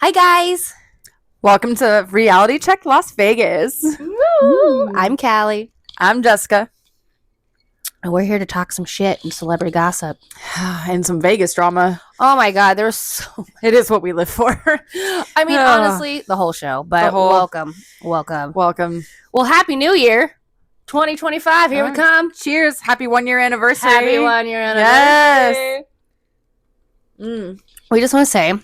Hi, guys. Welcome to Reality Check Las Vegas. I'm Callie. I'm Jessica. And we're here to talk some shit and celebrity gossip. And some Vegas drama. Oh, my God. There's so... It is what we live for. I mean, honestly, the whole show. But welcome. Welcome. Well, Happy New Year. 2025. Here we come. Cheers. Happy 1 year anniversary. Happy 1 year anniversary. Yes. We just want to say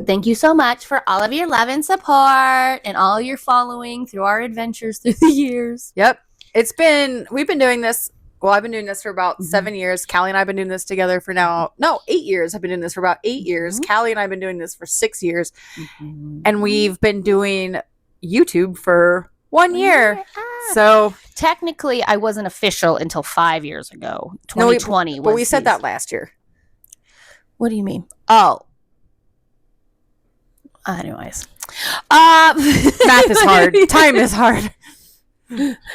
thank you so much for all of your love and support and all your following through our adventures through the years. Yep. We've been doing this. Well, I've been doing this for about 7 years. Callie and I have been doing this together for 8 years. I've been doing this for about 8 years. Callie and I have been doing this for 6 years. And we've been doing YouTube for 1 year. So technically, I wasn't official until 5 years ago. 2020. But we said that last year. What do you mean? Oh. Anyways. Math is hard. Time is hard.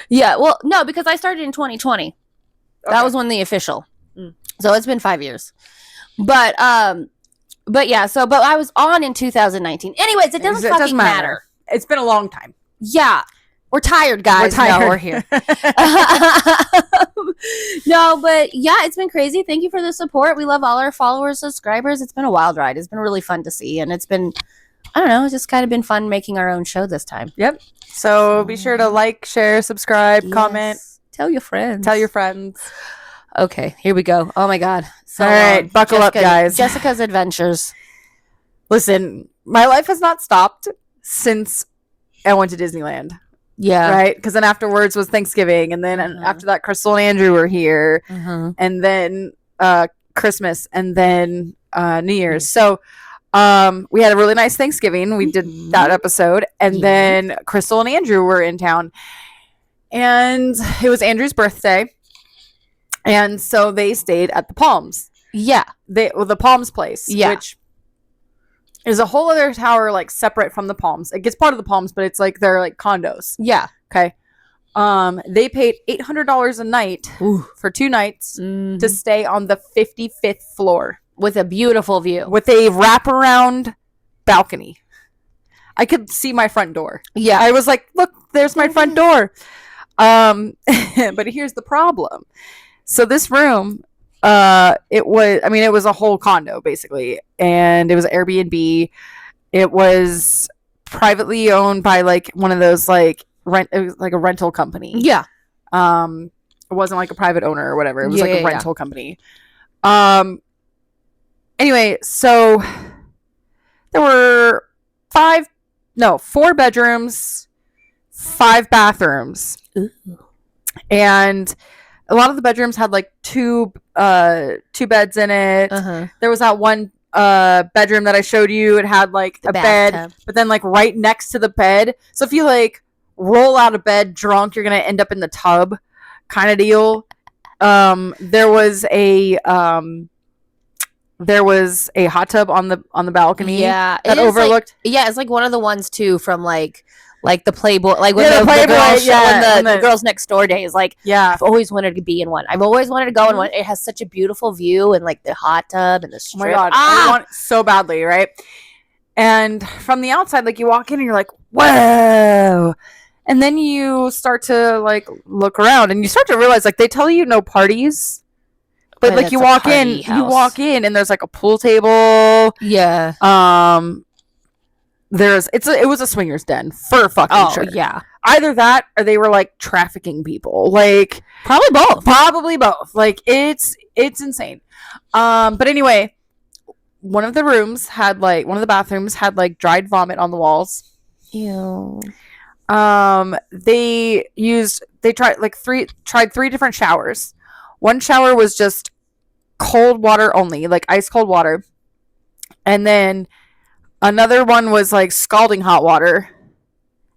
Yeah, well, no, because I started in 2020. Okay. That was when the official. So it's been 5 years. But yeah, but I was on in 2019. Anyways, it doesn't matter. It's been a long time. Yeah. We're tired, guys. We're tired. No, we're here. No, but yeah, it's been crazy. Thank you for the support. We love all our followers, subscribers. It's been a wild ride. It's been really fun to see. And it's been, I don't know, it's just kind of been fun making our own show this time. Yep. So be sure to like, share, subscribe, comment. Tell your friends. Okay, here we go. Oh, my God. So, all right, buckle up, guys. Jessica's adventures. Listen, my life has not stopped since I went to Disneyland. Yeah. Right? Because then afterwards was Thanksgiving. And then after that, Crystal and Andrew were here. And then Christmas. And then New Year's. So we had a really nice Thanksgiving. We did that episode. And then Crystal and Andrew were in town. And it was Andrew's birthday. And so they stayed at the Palms. Yeah. The Palms place. Yeah. Which is a whole other tower, like, separate from the Palms. It gets part of the Palms, but it's like they're like condos. Yeah. Okay. They paid $800 a night for 2 nights to stay on the 55th floor with a beautiful view, with a wraparound balcony. I could see my front door. Yeah. I was like, look, there's my front door. But here's the problem. So this room, it was a whole condo basically, and it was Airbnb. It was privately owned by like one of those it was like a rental company. Yeah. It wasn't like a private owner or whatever. It was a rental company. Anyway, so there were 4 bedrooms, 5 bathrooms. Ooh. And a lot of the bedrooms had like two beds in it. There was that one bedroom that I showed you. It had like a bed, but then like right next to the bed. So if you like roll out of bed drunk, you're gonna end up in the tub, kind of deal. There was a hot tub on the balcony. Yeah, that overlooked. It's like one of the ones too from like the Playboy, like when the Playboy, the Girls Next Door days. Like, yeah, I've always wanted to be in one. I've always wanted to go in one. It has such a beautiful view and like the hot tub and the strip. Oh my God, I want it so badly, right? And from the outside, like you walk in and you're like, whoa. And then you start to like look around and you start to realize like they tell you no parties. But like you walk in and there's like a pool table. Yeah. It was a swingers den for fucking sure. Yeah. Either that or they were like trafficking people. Like probably both. Like it's insane. But anyway, one of the bathrooms had like dried vomit on the walls. Ew. They tried 3 different showers. One shower was just cold water only, like ice cold water. And then another one was like scalding hot water.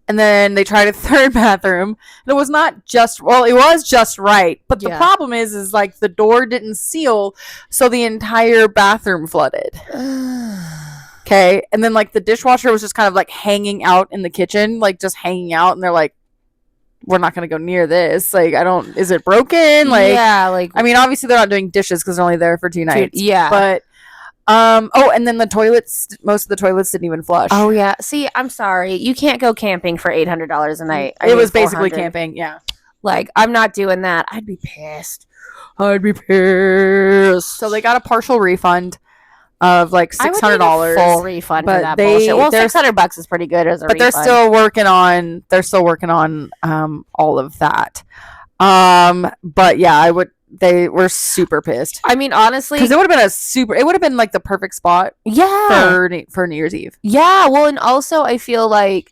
And then they tried a 3rd bathroom. And it was it was just right. But the problem is like the door didn't seal. So the entire bathroom flooded. Okay. And then like the dishwasher was just kind of like hanging out in the kitchen, like just hanging out. And they're like, we're not going to go near this. Like, is it broken? Like, yeah, like, I mean, obviously they're not doing dishes because they're only there for 2 nights. Yeah. But, Oh, and then the toilets. Most of the toilets didn't even flush. Oh yeah. See, I'm sorry. You can't go camping for $800 a night. It was basically camping. Yeah. Like, I'm not doing that. I'd be pissed. I'd be pissed. So they got a partial refund of like $600. Full refund but for that bullshit. Well, $600 is pretty good as a but refund. they're still working on. They're still working on all of that. But yeah, they were super pissed. I mean, honestly, because it would have been like the perfect spot. Yeah. For New Year's Eve. Yeah. Well, and also I feel like,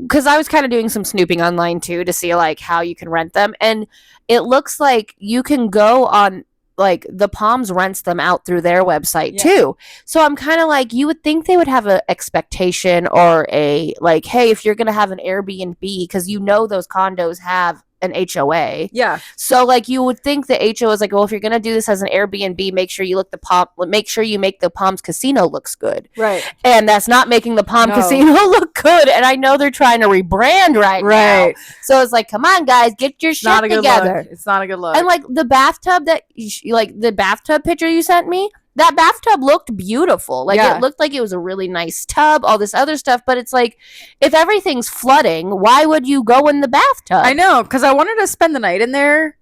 because I was kind of doing some snooping online too to see like how you can rent them, and it looks like you can go on, like, the Palms rents them out through their website too. So I'm kind of like, you would think they would have an expectation or a like, hey, if you're gonna have an Airbnb, because those condos have an HOA. Yeah. So like, you would think the HOA is like, well, if you're gonna do this as an Airbnb, make sure you make the Palms Casino looks good. Right. And that's not making the Palm Casino look good. And I know they're trying to rebrand right now. So it's like, come on, guys, get your shit together. It's not a good look. And like the bathtub the bathtub picture you sent me, that bathtub looked beautiful. Like, it looked like it was a really nice tub, all this other stuff. But it's like, if everything's flooding, why would you go in the bathtub? I know, because I wanted to spend the night in there.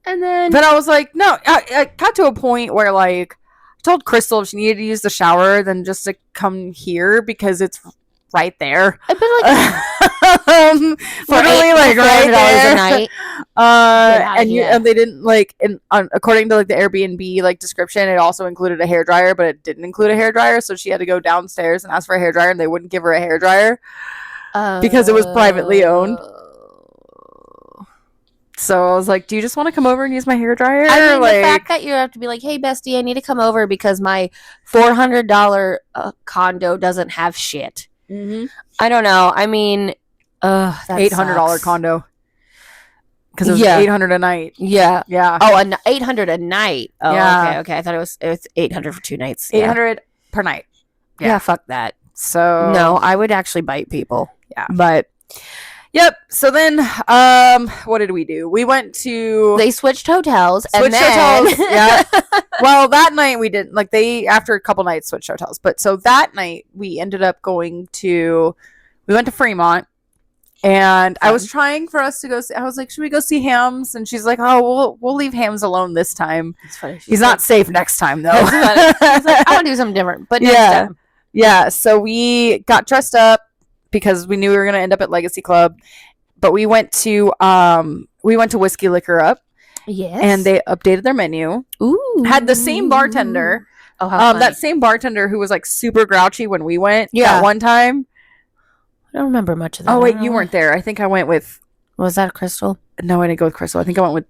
And then But I was like, no. I got to a point where, like, I told Crystal if she needed to use the shower, then just to come here because it's right there. But like, literally, like, right there. a night. And they didn't, like, according to like the Airbnb like description, it also included a hairdryer, but it didn't include a hairdryer, so she had to go downstairs and ask for a hairdryer, and they wouldn't give her a hairdryer because it was privately owned. So I was like, do you just want to come over and use my hairdryer? I mean, the fact that you have to be like, hey, bestie, I need to come over because my $400 condo doesn't have shit. Mm-hmm. I don't know. I mean, that $800 condo. Because it was $800 a night. Yeah. Yeah. Oh, $800 a night. Oh, yeah. Okay. I thought it was $800 for 2 nights. $800 per night. Yeah, fuck that. So no, I would actually bite people. Yeah. But yep. So then, what did we do? We went to. They switched hotels. Hotels. Yeah. Well, that night we didn't. Like, after a couple nights switched hotels. But so that night we ended up going to. We went to Fremont, and I was trying for us to go. I was like, should we go see Hams? And she's like, oh, we'll leave Hams alone this time. It's funny. He's not safe next time though. He's like, I want to do something different, but next time. Yeah. So we got dressed up because we knew we were going to end up at Legacy Club, but we went to Whiskey Liquor Up. Yes. And they updated their menu. Ooh. Had the same bartender. Oh, how funny. That same bartender who was like super grouchy when we went that one time. I don't remember much of that. Oh wait, you weren't there. I think I went with. Was that Crystal? No, I didn't go with Crystal. I think I went with.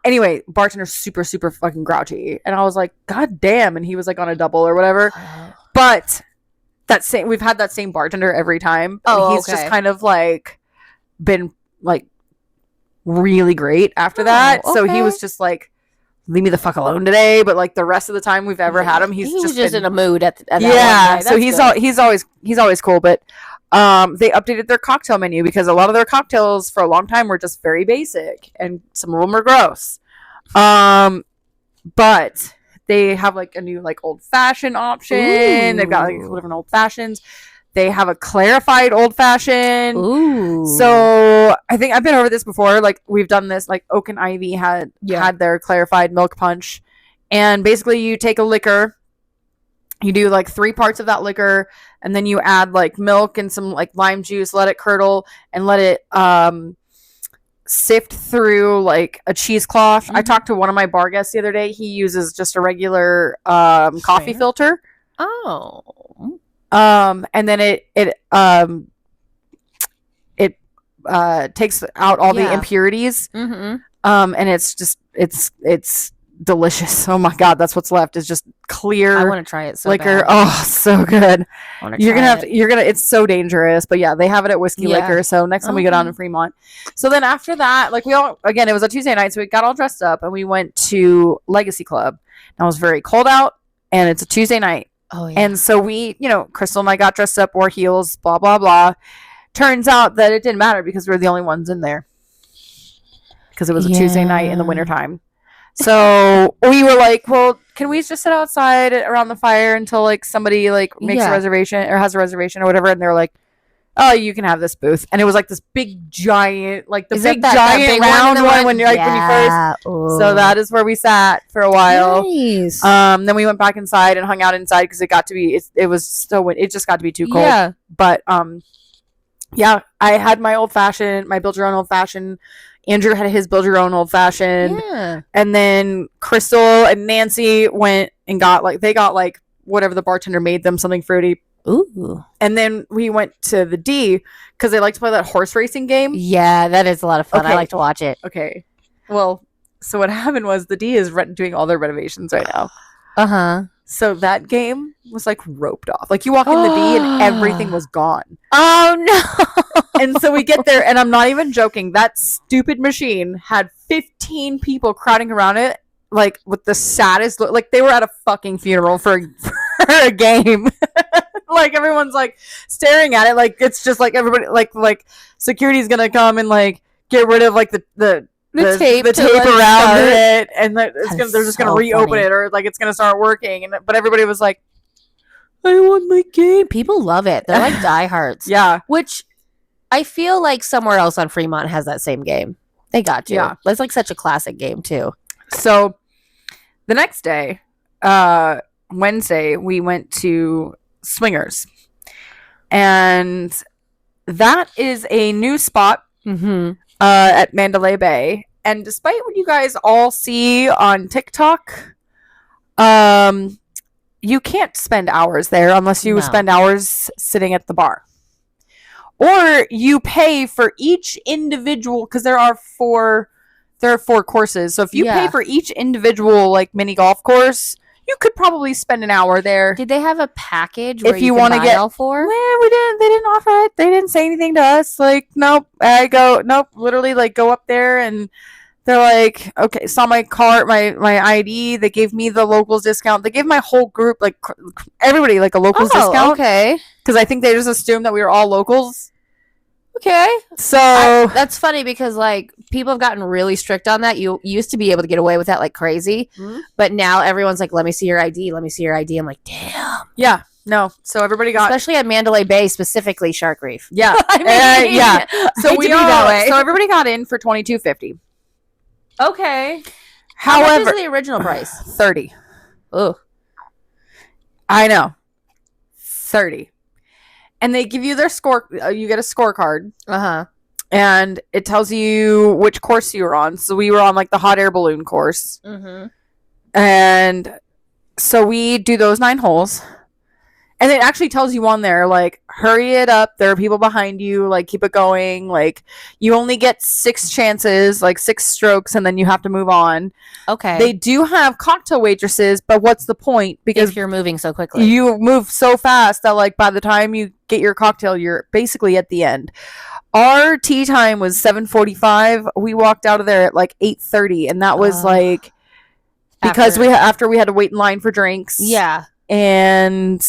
Anyway, bartender super super fucking grouchy, and I was like, God damn! And he was like on a double or whatever. But we've had that same bartender every time. Oh, he's just kind of like been like really great after that. So he was just like, leave me the fuck alone today. But like the rest of the time we've ever had him, he's just in a mood at that one night. So he's always cool. But they updated their cocktail menu because a lot of their cocktails for a long time were just very basic, and some of them are gross. But they have like a new like old fashioned option. Ooh. They've got like a couple different old fashions. They have a clarified old fashioned. Ooh. So I think I've been over this before. Like, we've done this. Like, Oak and Ivy had their clarified milk punch, and basically you take a liquor, you do like 3 parts of that liquor, and then you add like milk and some like lime juice, let it curdle, and let it sift through like a cheesecloth. Mm-hmm. I talked to one of my bar guests the other day. He uses just a regular coffee filter. Oh. And then it takes out all the impurities. Mm-hmm. And it's delicious. Oh my God, that's what's left is just clear. I want to try it so liquor. bad. Oh, so good. It's so dangerous, but yeah, they have it at Whiskey Liquor. So next time we go down in Fremont. So then after that, like it was a Tuesday night, so we got all dressed up and we went to Legacy Club. And it was very cold out, and it's a Tuesday night. Oh, yeah. And so we, Crystal and I got dressed up, wore heels, blah, blah, blah. Turns out that it didn't matter because we were the only ones in there. Because it was a Tuesday night in the wintertime. So we were like, well, can we just sit outside around the fire until like somebody like makes a reservation or has a reservation or whatever? And they're like, oh, you can have this booth. And it was like this big giant, like the big giant round one when you're like when you first. Ooh. So that is where we sat for a while. Nice. Then we went back inside and hung out inside because it got to be it just got to be too cold. Yeah. But yeah, I had my build your own old fashioned. Andrew had his build your own old fashioned. Yeah. And then Crystal and Nancy went and got whatever the bartender made them, something fruity. Ooh. And then we went to the D because they like to play that horse racing game. Yeah, that is a lot of fun. Okay. I like to watch it. Okay. Well, so what happened was the D is doing all their renovations right now. Uh-huh. So that game was like roped off. Like you walk in the D and everything was gone. Oh no. And so we get there and I'm not even joking. That stupid machine had 15 people crowding around it, like with the saddest look. Like they were at a fucking funeral for a game. Like everyone's like staring at it, like it's just like everybody like security's gonna come and like get rid of like the tape around it, and they're just gonna reopen it, or like it's gonna start working. And but everybody was like, I want my game. People love it. They're like diehards. Yeah, which I feel like somewhere else on Fremont has that same game. They got to. Yeah, it's like such a classic game too. So the next day, Wednesday, we went to Swingers, and that is a new spot at Mandalay Bay. And despite what you guys all see on TikTok, you can't spend hours there unless you spend hours sitting at the bar, or you pay for each individual, because there are four courses. So if you pay for each individual like mini golf course, you could probably spend an hour there. Did they have a package where you want to get all four? Well, we didn't. They didn't offer it. They didn't say anything to us. Like, nope. Literally, like, go up there and they're like, okay, saw my card, my ID. They gave me the locals discount. They gave my whole group, like everybody, like a locals discount. Okay. Because I think they just assumed that we were all locals. Okay. So that's funny because like people have gotten really strict on that. You used to be able to get away with that like crazy, but now everyone's like, let me see your ID. Let me see your ID. I'm like, damn. Yeah. No. So everybody got, especially at Mandalay Bay, specifically Shark Reef. Yeah. Yeah. So so everybody got in for $22.50. Okay. However, how much is the original price? $30. Oh. I know. $30. And they give you their score. You get a scorecard. And it tells you which course you were on. So we were on like the hot air balloon course. And so we do those 9 holes. And it actually tells you on there, like, hurry it up. There are people behind you. Like, keep it going. Like, you only get 6 chances, like 6 strokes, and then you have to move on. Okay. They do have cocktail waitresses, but what's the point? Because if you're moving so quickly. You move so fast that, like, by the time you get your cocktail, you're basically at the end. Our tea time was 7:45. We walked out of there at, like, 8:30, and that was, like, because after we had to wait in line for drinks. Yeah. And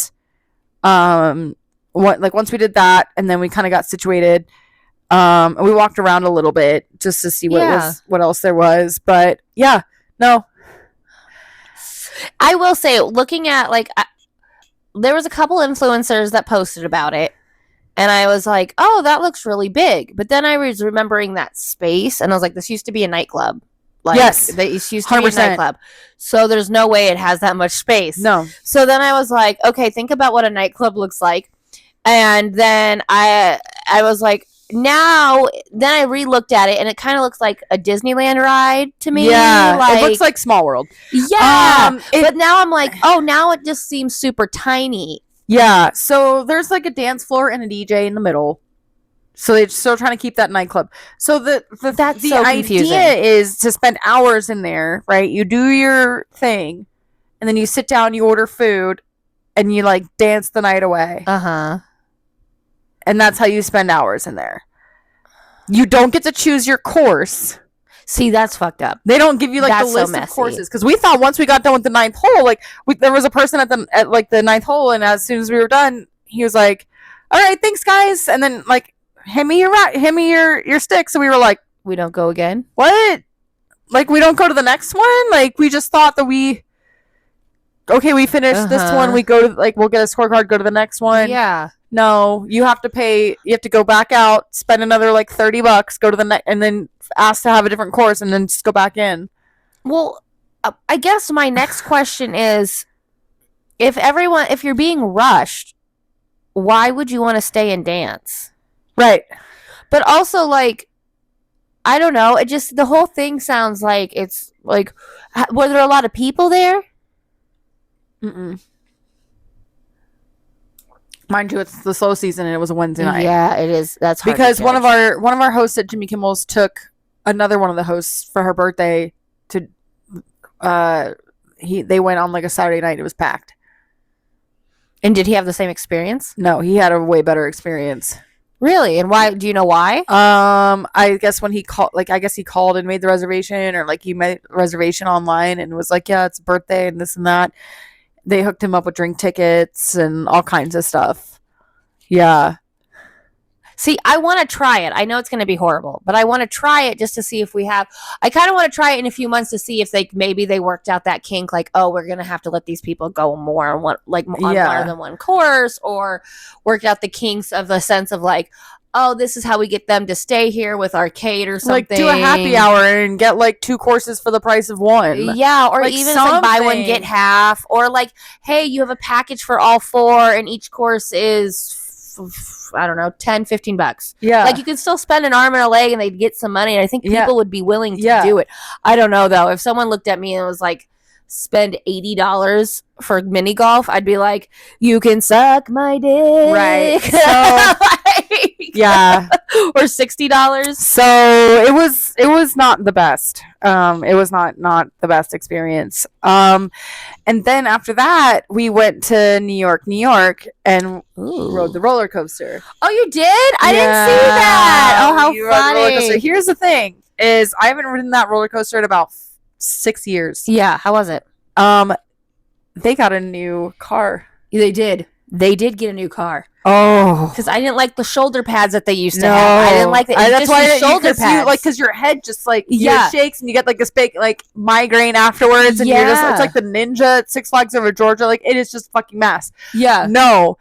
once we did that, and then we kind of got situated, and we walked around a little bit just to see what else there was. But yeah, no, I will say, looking at like there was a couple influencers that posted about it, and I was like, oh, that looks really big. But then I was remembering that space, and I was like, this used to be a nightclub. Like, yes, it used to be a nightclub. So there's no way it has that much space. No. So then I was like, okay, think about what a nightclub looks like. And then I was like, then I re-looked at it, and it kind of looks like a Disneyland ride to me. Yeah, it looks like Small World. Yeah, but now I'm like, oh, now it just seems super tiny. Yeah, so there's like a dance floor and a DJ in the middle. So they're still trying to keep that nightclub. So the idea is to spend hours in there, right? You do your thing, and then you sit down, you order food, and you like dance the night away. And that's how you spend hours in there. You don't get to choose your course. See, that's fucked up. They don't give you like the list of courses, because we thought once we got done with the 9th hole, like there was a person at like the 9th hole, and as soon as we were done, he was like, "All right, thanks, guys," and then like, hand me your stick. So we were like, we don't go again? What? Like, we don't go to the next one? Like, we just thought that we okay, we finished this one. We go to like we'll get a scorecard. Go to the next one. Yeah. No, you have to pay. You have to go back out, spend another like $30, go to the next, and then ask to have a different course, and then just go back in. Well, I guess my next question is, if you're being rushed, why would you want to stay and dance? Right. But also, like, I don't know. It just the whole thing sounds like it's like, were there a lot of people there? Mm-mm. Mind you, it's the slow season, and it was a Wednesday night. Yeah, it is. That's hard because to one of our hosts at Jimmy Kimmel's took another one of the hosts for her birthday to. They went on like a Saturday night. It was packed. And did he have the same experience? No, he had a way better experience. Really? And why? Do you know why? I guess when he called, like, I guess he called and made the reservation, or like he made a reservation online and was like, yeah, it's a birthday and this and that. They hooked him up with drink tickets and all kinds of stuff. Yeah. See, I want to try it. I know it's going to be horrible, but I want to try it just to see if we have. I kind of want to try it in a few months to see if maybe they worked out that kink, like, oh, we're going to have to let these people go more on one, like on more than one course, or worked out the kinks of the sense of like, oh, this is how we get them to stay here with arcade or something. Like do a happy hour and get like 2 courses for the price of one. Yeah, or like even like buy one get half, or like, hey, you have a package for all 4 and each course is I don't know, $10-15. Yeah, like you could still spend an arm and a leg and they'd get some money, and I think people would be willing to do it. I don't know though. If someone looked at me and was like, spend $80 for mini golf, I'd be like, you can suck my dick, right? So yeah, or $60. So it was not the best. It was not the best experience. And then after that, we went to New York, and rode the roller coaster. Oh, you did? I didn't see that. Oh, how funny! Here's the thing: is I haven't ridden that roller coaster in about 6 years. Yeah, how was it? They got a new car. They did. They did get a new car. Oh, because I didn't like the shoulder pads that they used to have. I didn't like it. That's why shoulder pads. Because your head just like shakes and you get like this big like migraine afterwards, and you're just it's like the ninja at Six Flags Over Georgia. Like it is just fucking mess. Yeah. No,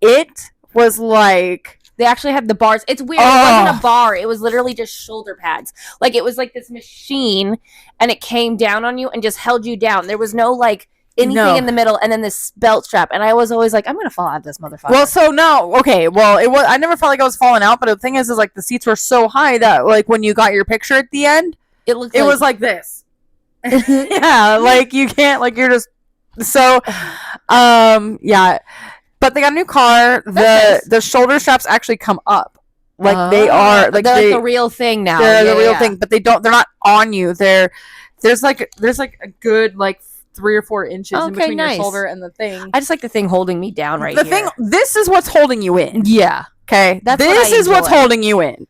it was like they actually had the bars. It's weird. It wasn't a bar. It was literally just shoulder pads. Like it was like this machine, and it came down on you and just held you down. There was no like anything in the middle, and then this belt strap, and I was always like, I'm gonna fall out of this motherfucker. Well, so no, okay, well, it was. I never felt like I was falling out, but the thing is like the seats were so high that like when you got your picture at the end, it was like this. Yeah, like you can't, like you're just so, yeah. But they got a new car. The shoulder straps actually come up. Like they are like they're like the real thing now. They're the real thing, but they're not on you. There's like a good like 3 or 4 inches in between your shoulder and the thing. I just like the thing holding me down right here. This is what's holding you in. Yeah. Okay. This is what's holding you in.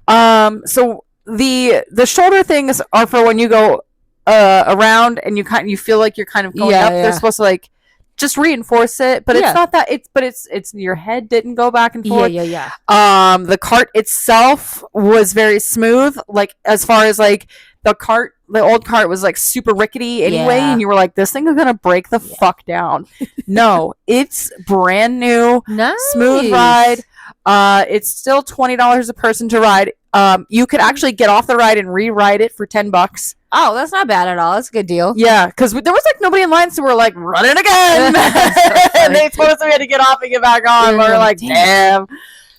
So the shoulder things are for when you go around and you feel like you're kind of going up. They're supposed to like just reinforce it, but it's not that. It's your head didn't go back and forth. Yeah. The cart itself was very smooth. Like as far as like the old cart was like super rickety anyway, and you were like, this thing is gonna break the fuck down. No, it's brand new, smooth ride. It's still $20 a person to ride. You could actually get off the ride and re-ride it for $10. Oh, that's not bad at all. That's a good deal. Yeah, because there was like nobody in line, so we're like, run it again. And they told us we had to get off and get back on. We're like, damn.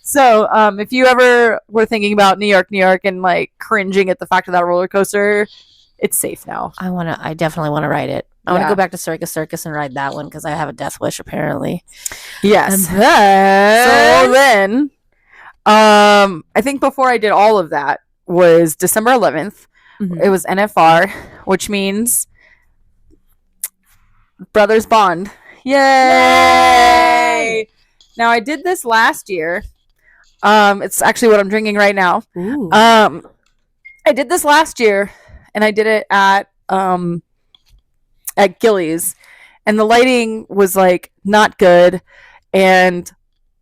So, if you ever were thinking about New York, and like cringing at the fact of that roller coaster, it's safe now. I definitely want to ride it. I want to go back to Circus and ride that one because I have a death wish apparently. Yes. And then, I think before I did all of that was December 11th. Mm-hmm. It was NFR, which means Brothers Bond. Yay! Now I did this last year. It's actually what I'm drinking right now. Ooh. I did this last year, and I did it at Gillies, and the lighting was like not good, and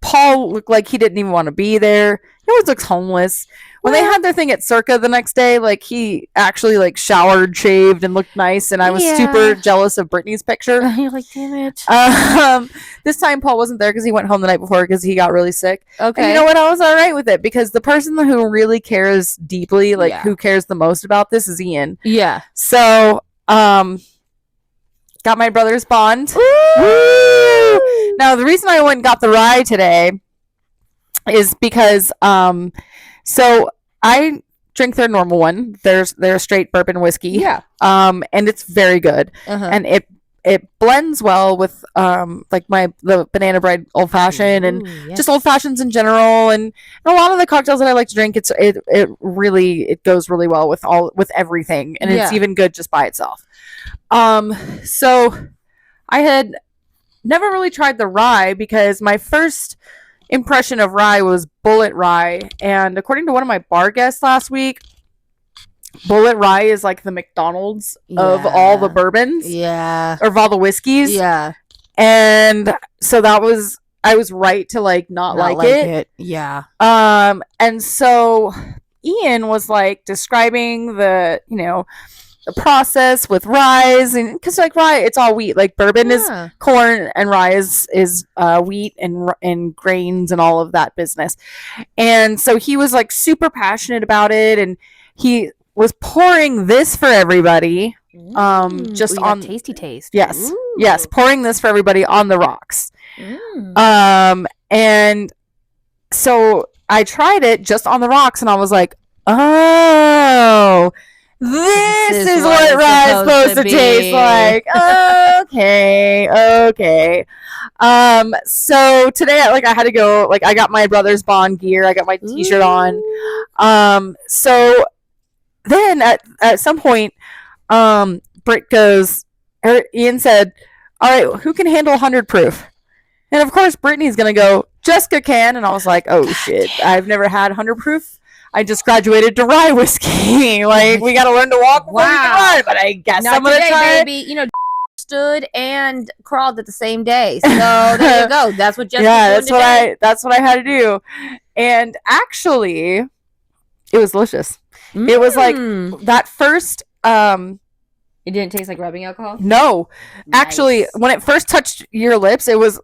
Paul looked like he didn't even want to be there. It always looks homeless. When they had their thing at Circa the next day, like he actually like showered, shaved, and looked nice, and I was super jealous of Britney's picture. You're like, damn it. This time Paul wasn't there because he went home the night before because he got really sick. Okay. And you know what? I was all right with it because the person who really cares deeply, like who cares the most about this, is Ian. Yeah. So, got my brother's bond. Woo! Now the reason I went and got the rye today is because so I drink their normal one. They're straight bourbon whiskey. Yeah. And it's very good. And it blends well with like the banana bread old fashioned and just old fashions in general, and a lot of the cocktails that I like to drink. It really goes really well with everything, and it's even good just by itself. So I had never really tried the rye because my first impression of rye was Bullet Rye, and according to one of my bar guests last week, Bullet Rye is like the McDonald's of all the bourbons, or of all the whiskeys, and so I was right to like not like it, and so Ian was like describing the the process with rye, and because like rye, it's all wheat. Like bourbon is corn, and rye is wheat and grains and all of that business. And so he was like super passionate about it, and he was pouring this for everybody. Just on tasty taste. Yes, yes, pouring this for everybody on the rocks. And so I tried it just on the rocks, and I was like, oh. This is what rye is supposed to taste like. Okay. So today, I had to go. Like, I got my brother's bond gear. I got my T-shirt on. So then at some point, Britt goes. Ian said, "All right, who can handle 100 proof?" And of course, Brittany's gonna go. Jessica can, and I was like, "Oh shit! I've never had 100 proof." I just graduated to rye whiskey. Like, we got to learn to walk before we can run. But I guess I'm going to try. Baby, stood and crawled at the same day. So there you go. That's what Jessica that's what I had to do. And actually, it was delicious. It was like that first. It didn't taste like rubbing alcohol? No. Nice. Actually, when it first touched your lips, it was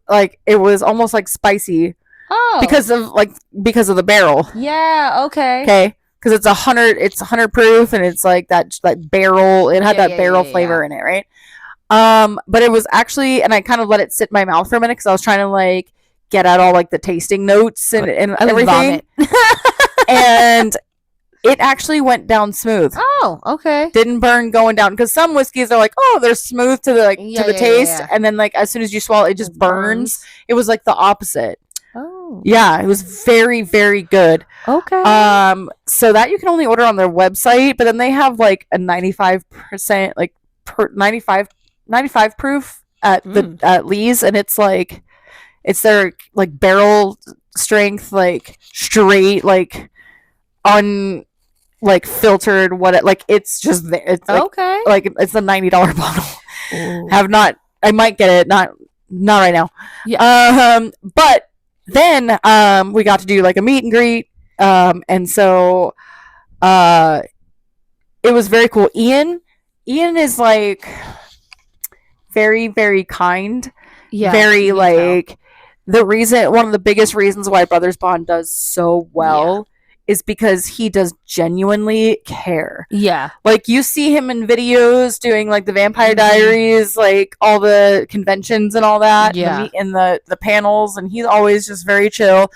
almost like spicy. Oh, because of the barrel. Yeah. Okay. Okay. Because it's 100 proof, and it's like that barrel. It had that barrel flavor in it, right? But it was actually, and I kind of let it sit in my mouth for a minute because I was trying to like get out all like the tasting notes and everything. And it actually went down smooth. Oh, okay. Didn't burn going down, because some whiskeys are like, oh, they're smooth to the to the taste, and then like as soon as you swallow, it just burns. It was like the opposite. Oh. Yeah, it was very, very good. Okay. So that you can only order on their website, but then they have like a 95%, like 95 proof at at Lee's, and it's like it's their like barrel strength, like straight, like filtered it's just there. It's like, okay. Like it's a $90 bottle. Ooh. I might get it, not right now. Yeah. But then we got to do like a meet and greet, and so it was very cool. Ian is like very, very kind. Yeah. Very like one of the biggest reasons why Brothers Bond does so well is because he does genuinely care. Yeah. Like, you see him in videos doing like the Vampire Diaries, like all the conventions and all that. Yeah. And the panels, and he's always just very chill.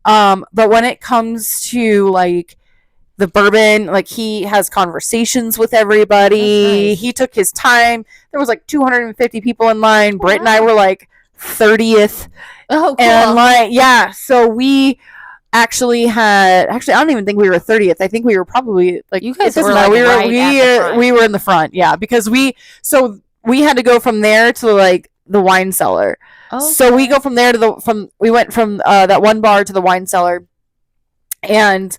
But when it comes to like the bourbon, like he has conversations with everybody. Nice. He took his time. There was like 250 people in line. Wow. Britt and I were like 30th. Oh, cool. And like, yeah. So we actually I don't even think we were 30th. I think we were probably like, you guys were like we were in the front. Yeah. Because we had to go from there to like the wine cellar. Okay. So we go from there we went from that one bar to the wine cellar, and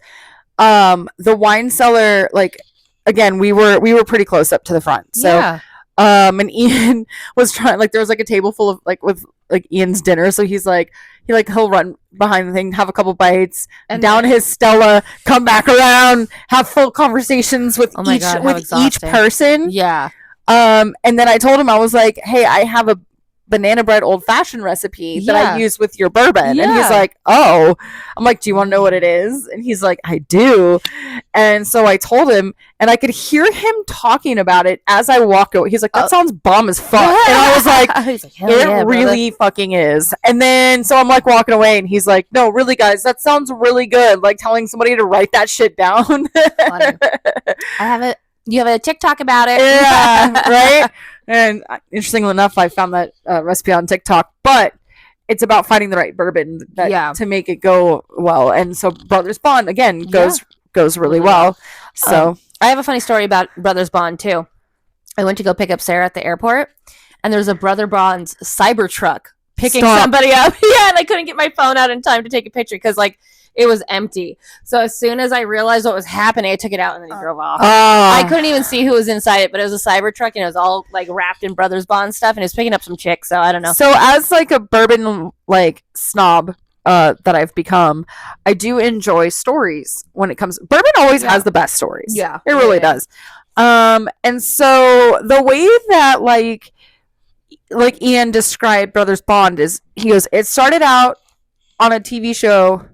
the wine cellar, like, again, we were pretty close up to the front. So yeah. And Ian was trying, like, there was like a table full of like with like Ian's dinner, so he's like, he'll run behind the thing, have a couple bites, And down his Stella, come back around, have full conversations with each person. Yeah. And then I told him, I was like, hey, I have a banana bread old fashioned recipe that I use with your bourbon. And he's like, oh. I'm like, do you want to know what it is? And he's like, I do. And so I told him, and I could hear him talking about it as I walked away. He's like, that sounds bomb as fuck. And I was like, it really fucking is. And then so I'm like walking away, and he's like, no, really, guys, that sounds really good. Like telling somebody to write that shit down. You have a TikTok about it. Yeah, right? And interestingly enough, I found that recipe on TikTok, but it's about finding the right bourbon to make it go well. And so Brothers Bond, again, goes really well. So I have a funny story about Brothers Bond, too. I went to go pick up Sarah at the airport, and there's a Brother Bond's Cybertruck picking somebody up. Yeah, and I couldn't get my phone out in time to take a picture because, like, it was empty. So as soon as I realized what was happening, I took it out and then he drove off. I couldn't even see who was inside it, but it was a Cybertruck and it was all like wrapped in Brothers Bond stuff, and it was picking up some chicks. So I don't know. So as like a bourbon like snob that I've become, I do enjoy stories when it comes. Bourbon always has the best stories. Yeah, it really does. And so the way that like Ian described Brothers Bond is, he goes, it started out on a TV show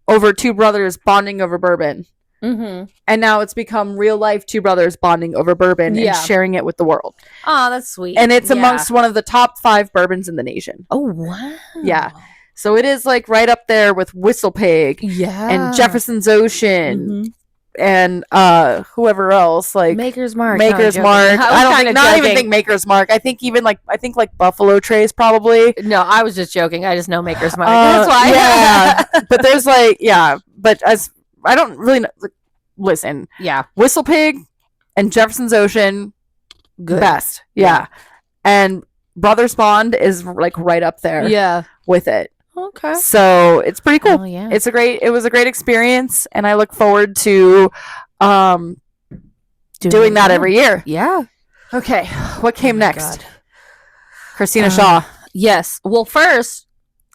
over two brothers bonding over bourbon. Mm-hmm. And now it's become real life two brothers bonding over bourbon and sharing it with the world. Oh, that's sweet. And it's amongst one of the top 5 bourbons in the nation. Oh, wow. Yeah. So it is like right up there with Whistle Pig and Jefferson's Ocean and whoever else, like Maker's Mark. I don't even think Maker's Mark. I think Buffalo Trace probably. No, I was just joking. I just know Maker's Mark. That's why. Yeah. But there's but as I don't really know, listen. Yeah. Whistle Pig and Jefferson's Ocean, best. Yeah. And Brothers Bond is like right up there. Yeah. With it. Okay. So it's pretty cool. Oh, yeah. It was a great experience, and I look forward to doing that every year. Yeah. Okay. What came next? God. Christina Shaw. Yes. Well, first,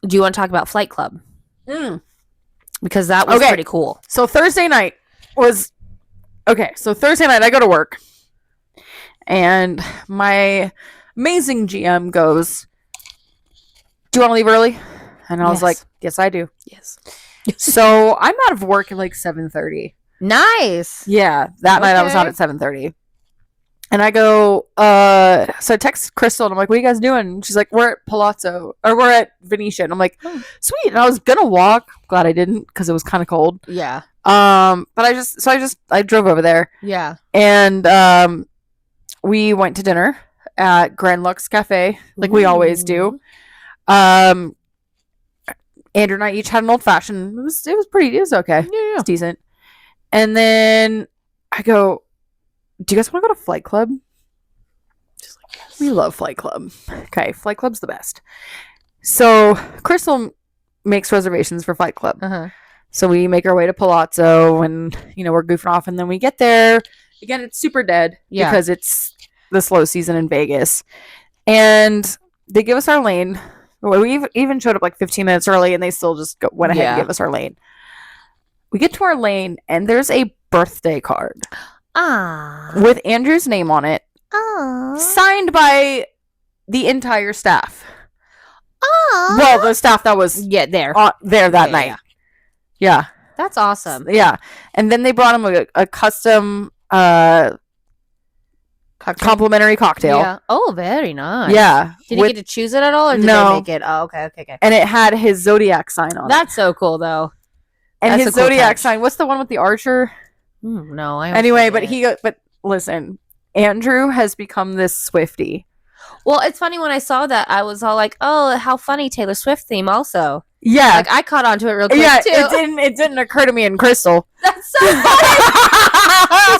do you want to talk about Flight Club? Because that was pretty cool. So Thursday night I go to work, and my amazing GM goes, do you want to leave early? And I was like, yes, I do. Yes. So I'm out of work at like 7:30. Nice. Yeah. That night I was out at 7:30. And I go, so I text Crystal and I'm like, what are you guys doing? And she's like, we're at Palazzo, or we're at Venetia. And I'm like, sweet. And I was going to walk. Glad I didn't, because it was kind of cold. Yeah. But I drove over there. Yeah. And we went to dinner at Grand Lux Cafe, like we always do. Andrew and I each had an old fashioned. It was okay. Yeah. It was decent. And then I go, do you guys want to go to Flight Club? Just like, yes. We love Flight Club. Okay, Flight Club's the best. So Crystal makes reservations for Flight Club. So we make our way to Palazzo, and we're goofing off, and then we get there. Again, it's super dead because it's the slow season in Vegas, and they give us our lane. We even showed up like 15 minutes early, and they still just went ahead and gave us our lane. We get to our lane, and there's a birthday card with Andrew's name on it, signed by the entire staff. Well, the staff that was there that night. Yeah. That's awesome. Yeah. And then they brought him a custom complimentary cocktail. Yeah. Oh, very nice. Yeah. Did he get to choose it at all, or did they make it? Oh, okay. And it had his zodiac sign on it. That's so cool, though. And his zodiac sign. What's the one with the archer? No. Anyway, but listen, Andrew has become this Swiftie. Well, it's funny, when I saw that, I was all like, oh, how funny, Taylor Swift theme also. Yeah. Like, I caught on to it real quick, too. It didn't occur to me and Crystal. That's so funny.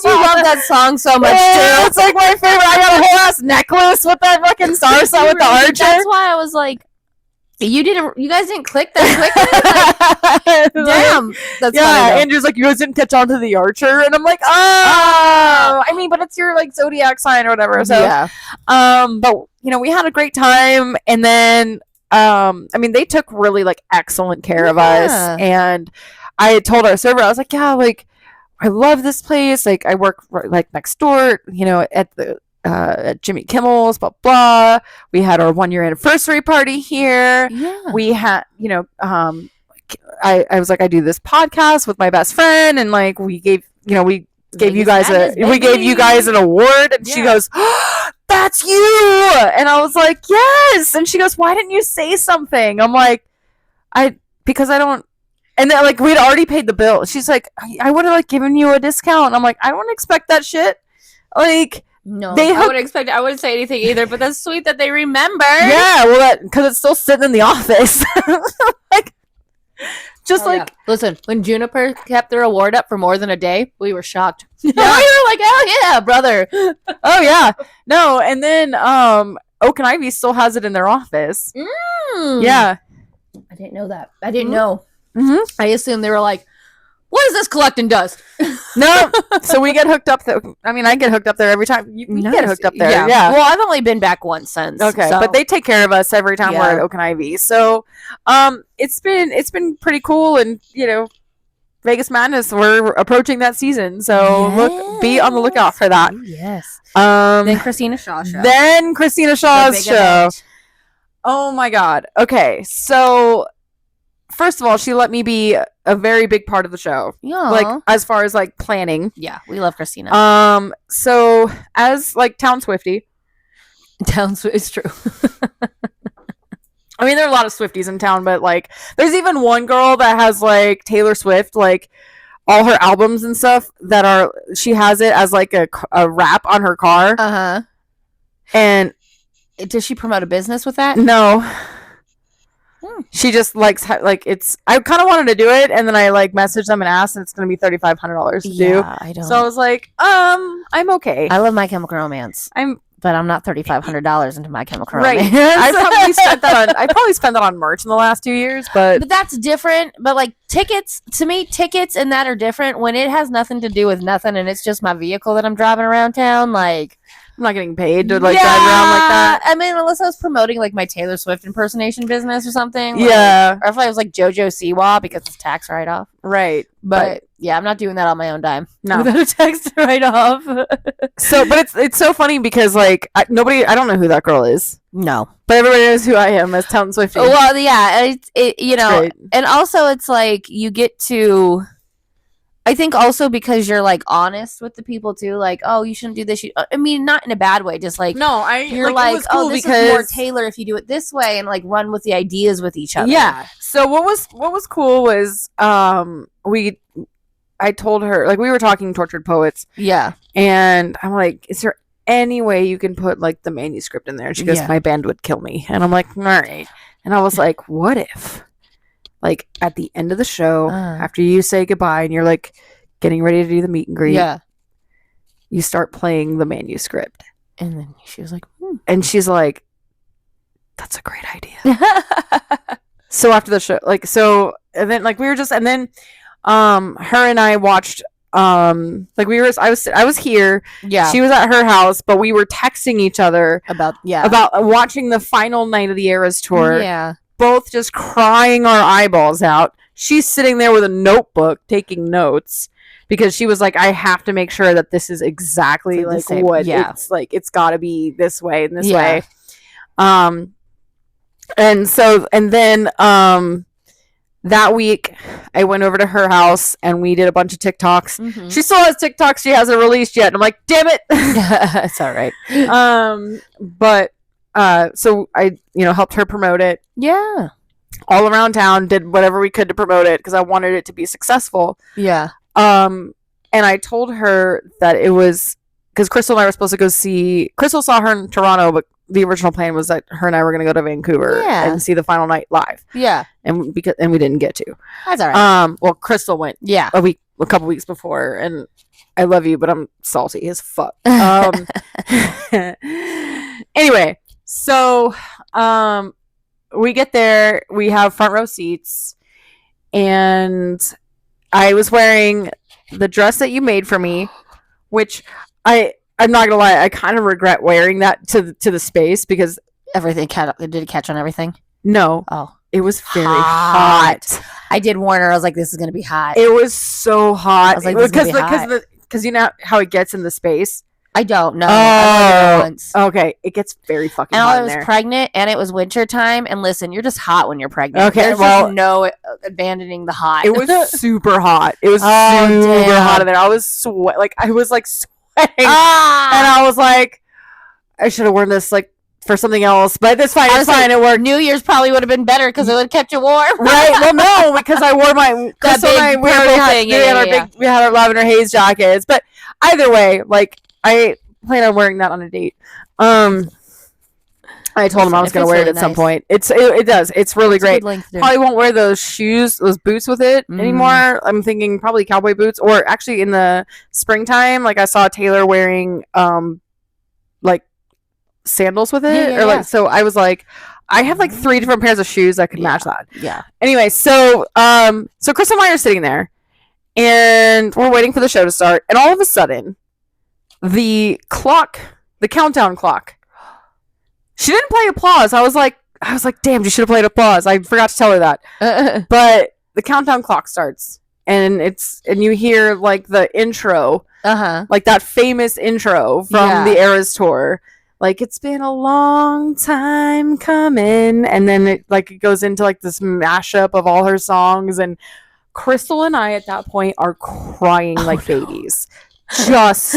You love that song so much, too. It's like my favorite. I got a whole ass necklace with that fucking star sign with the archer. That's why I was like, you guys didn't click that quickly? Like, damn. That's funny, Andrew's like, you guys didn't catch on to the archer? And I'm like, oh. I mean, but it's your like zodiac sign or whatever. So, but we had a great time, and then I mean, they took really like excellent care of us. And I had told our server, I was like, yeah, like I love this place. Like I work like next door, you know, at the at Jimmy Kimmel's, blah blah. We had our 1 year anniversary party here. Yeah. We had, you know, I was like, I do this podcast with my best friend, and like we gave, you know, we gave you guys an award, and she goes, oh, that's you. And I was like, yes. And she goes, why didn't you say something? I'm like, because I don't. And then like we'd already paid the bill. She's like, I would have like given you a discount. I'm like, I don't expect that shit. Like, no, I wouldn't say anything either, but that's sweet that they remember. Yeah, well, because it's still sitting in the office. Like, just like, listen, when Juniper kept their award up for more than a day, we were shocked. Yeah. We were like, oh yeah, brother. Oh yeah, no, and then Oak and Ivy still has it in their office. Yeah, I didn't know that. I didn't know. I assumed they were like, what is this collecting does? No, so we get hooked up there. I mean, I get hooked up there every time. You get hooked up there. Yeah. Well, I've only been back once since. Okay, so. But they take care of us every time we're at Oak and Ivy. So, it's been pretty cool, and you know, Vegas Madness. We're approaching that season, so be on the lookout for that. Ooh, yes. Then Christina Shaw's show. Event. Oh my God. Okay, so. First of all, she let me be a very big part of the show. Yeah. Like, as far as, like, planning. Yeah, we love Christina. So, as, like, Town Swiftie. It's true. I mean, there are a lot of Swifties in town, but, like, there's even one girl that has, like, Taylor Swift, like, all her albums and stuff that are, she has it as, like, a wrap on her car. Uh-huh. And. Does she promote a business with that? No. She just likes it's. I kind of wanted to do it, and then I like messaged them and asked, and it's going to be $3,500 to do. I don't. So I was like, I'm okay. I love My Chemical Romance. But I'm not $3,500 into My Chemical Right. Romance. I probably spent that on merch in the last 2 years, but that's different. But like tickets, to me, tickets and that are different when it has nothing to do with nothing, and it's just my vehicle that I'm driving around town. Like, I'm not getting paid to like drive around like that. I mean, unless I was promoting like my Taylor Swift impersonation business or something. Yeah. Or if I was like JoJo Siwa because it's tax write off. Right. But yeah, I'm not doing that on my own dime. No. Without a tax write off. So, but it's so funny because like I don't know who that girl is. No. But everybody knows who I am as Town Swiftie. Well, yeah, you know, and also it's like you get to. I think also because you're like honest with the people too, like, oh, you shouldn't do this. I mean, not in a bad way, just like you're like cool, oh, this is more Taylor if you do it this way, and like run with the ideas with each other. Yeah. So what was cool was I told her, like, we were talking Tortured Poets. Yeah. And I'm like, is there any way you can put like the manuscript in there? And she goes, my band would kill me. And I'm like, all right. And I was like, what if? Like at the end of the show, after you say goodbye and you're like getting ready to do the meet and greet, you start playing the manuscript. And then she was like, and she's like, that's a great idea. So after the show, like, so, and then like we were just, and then her and I watched, like I was here, she was at her house, but we were texting each other about watching the final night of the Eras tour. Both just crying our eyeballs out. She's sitting there with a notebook taking notes because she was like, I have to make sure that this is exactly like what it's like. It's got to be this way and this way. And so, and then that week I went over to her house and we did a bunch of TikToks. Mm-hmm. She still has TikToks she hasn't released yet. And I'm like, damn it. It's all right. But so I, helped her promote it. Yeah. All around town, did whatever we could to promote it because I wanted it to be successful. Yeah. And I told her that it was because Crystal and I were supposed to go see. Crystal saw her in Toronto, but the original plan was that her and I were going to go to Vancouver and see the final night live. Yeah. And we didn't get to. That's all right. Well, Crystal went. Yeah. A couple weeks before, and I love you, but I'm salty as fuck. Anyway. So, we get there, we have front row seats, and I was wearing the dress that you made for me, which I'm not gonna lie, I kind of regret wearing that to the space because everything did it catch on everything? No. Oh. It was very hot. I did warn her. I was like, this is going to be hot. It was so hot. I was like, because you know how it gets in the space? I don't know. I've only been once. Okay. It gets very fucking hot. And I was pregnant, and it was winter time. And listen, you're just hot when you're pregnant. Okay, There's just no abandoning the hot. It was super hot. It was super hot in there. I was sweating. And I was like, I should have worn this like for something else, but it's fine. It's fine. It worked. New Year's probably would have been better because it would have kept you warm. Right. Well, no, because I wore my Crystal and I, we had our lavender haze jackets. But either way, like I plan on wearing that on a date. I told him I was going to wear it at some point. It does. It's really great. Probably won't wear those boots with it anymore. I'm thinking probably cowboy boots, or actually in the springtime, like I saw Taylor wearing like sandals with it, so I was like, I have like 3 different pairs of shoes that could match that. Yeah. Anyway, so Chris and I are sitting there, and we're waiting for the show to start, and all of a sudden, the countdown clock. She didn't play applause. I was like, damn, you should have played applause. I forgot to tell her that. But the countdown clock starts, and you hear like the intro, like that famous intro from the Eras tour. Like, it's been a long time coming, and then it goes into like this mashup of all her songs, and Crystal and I at that point are crying like babies. Just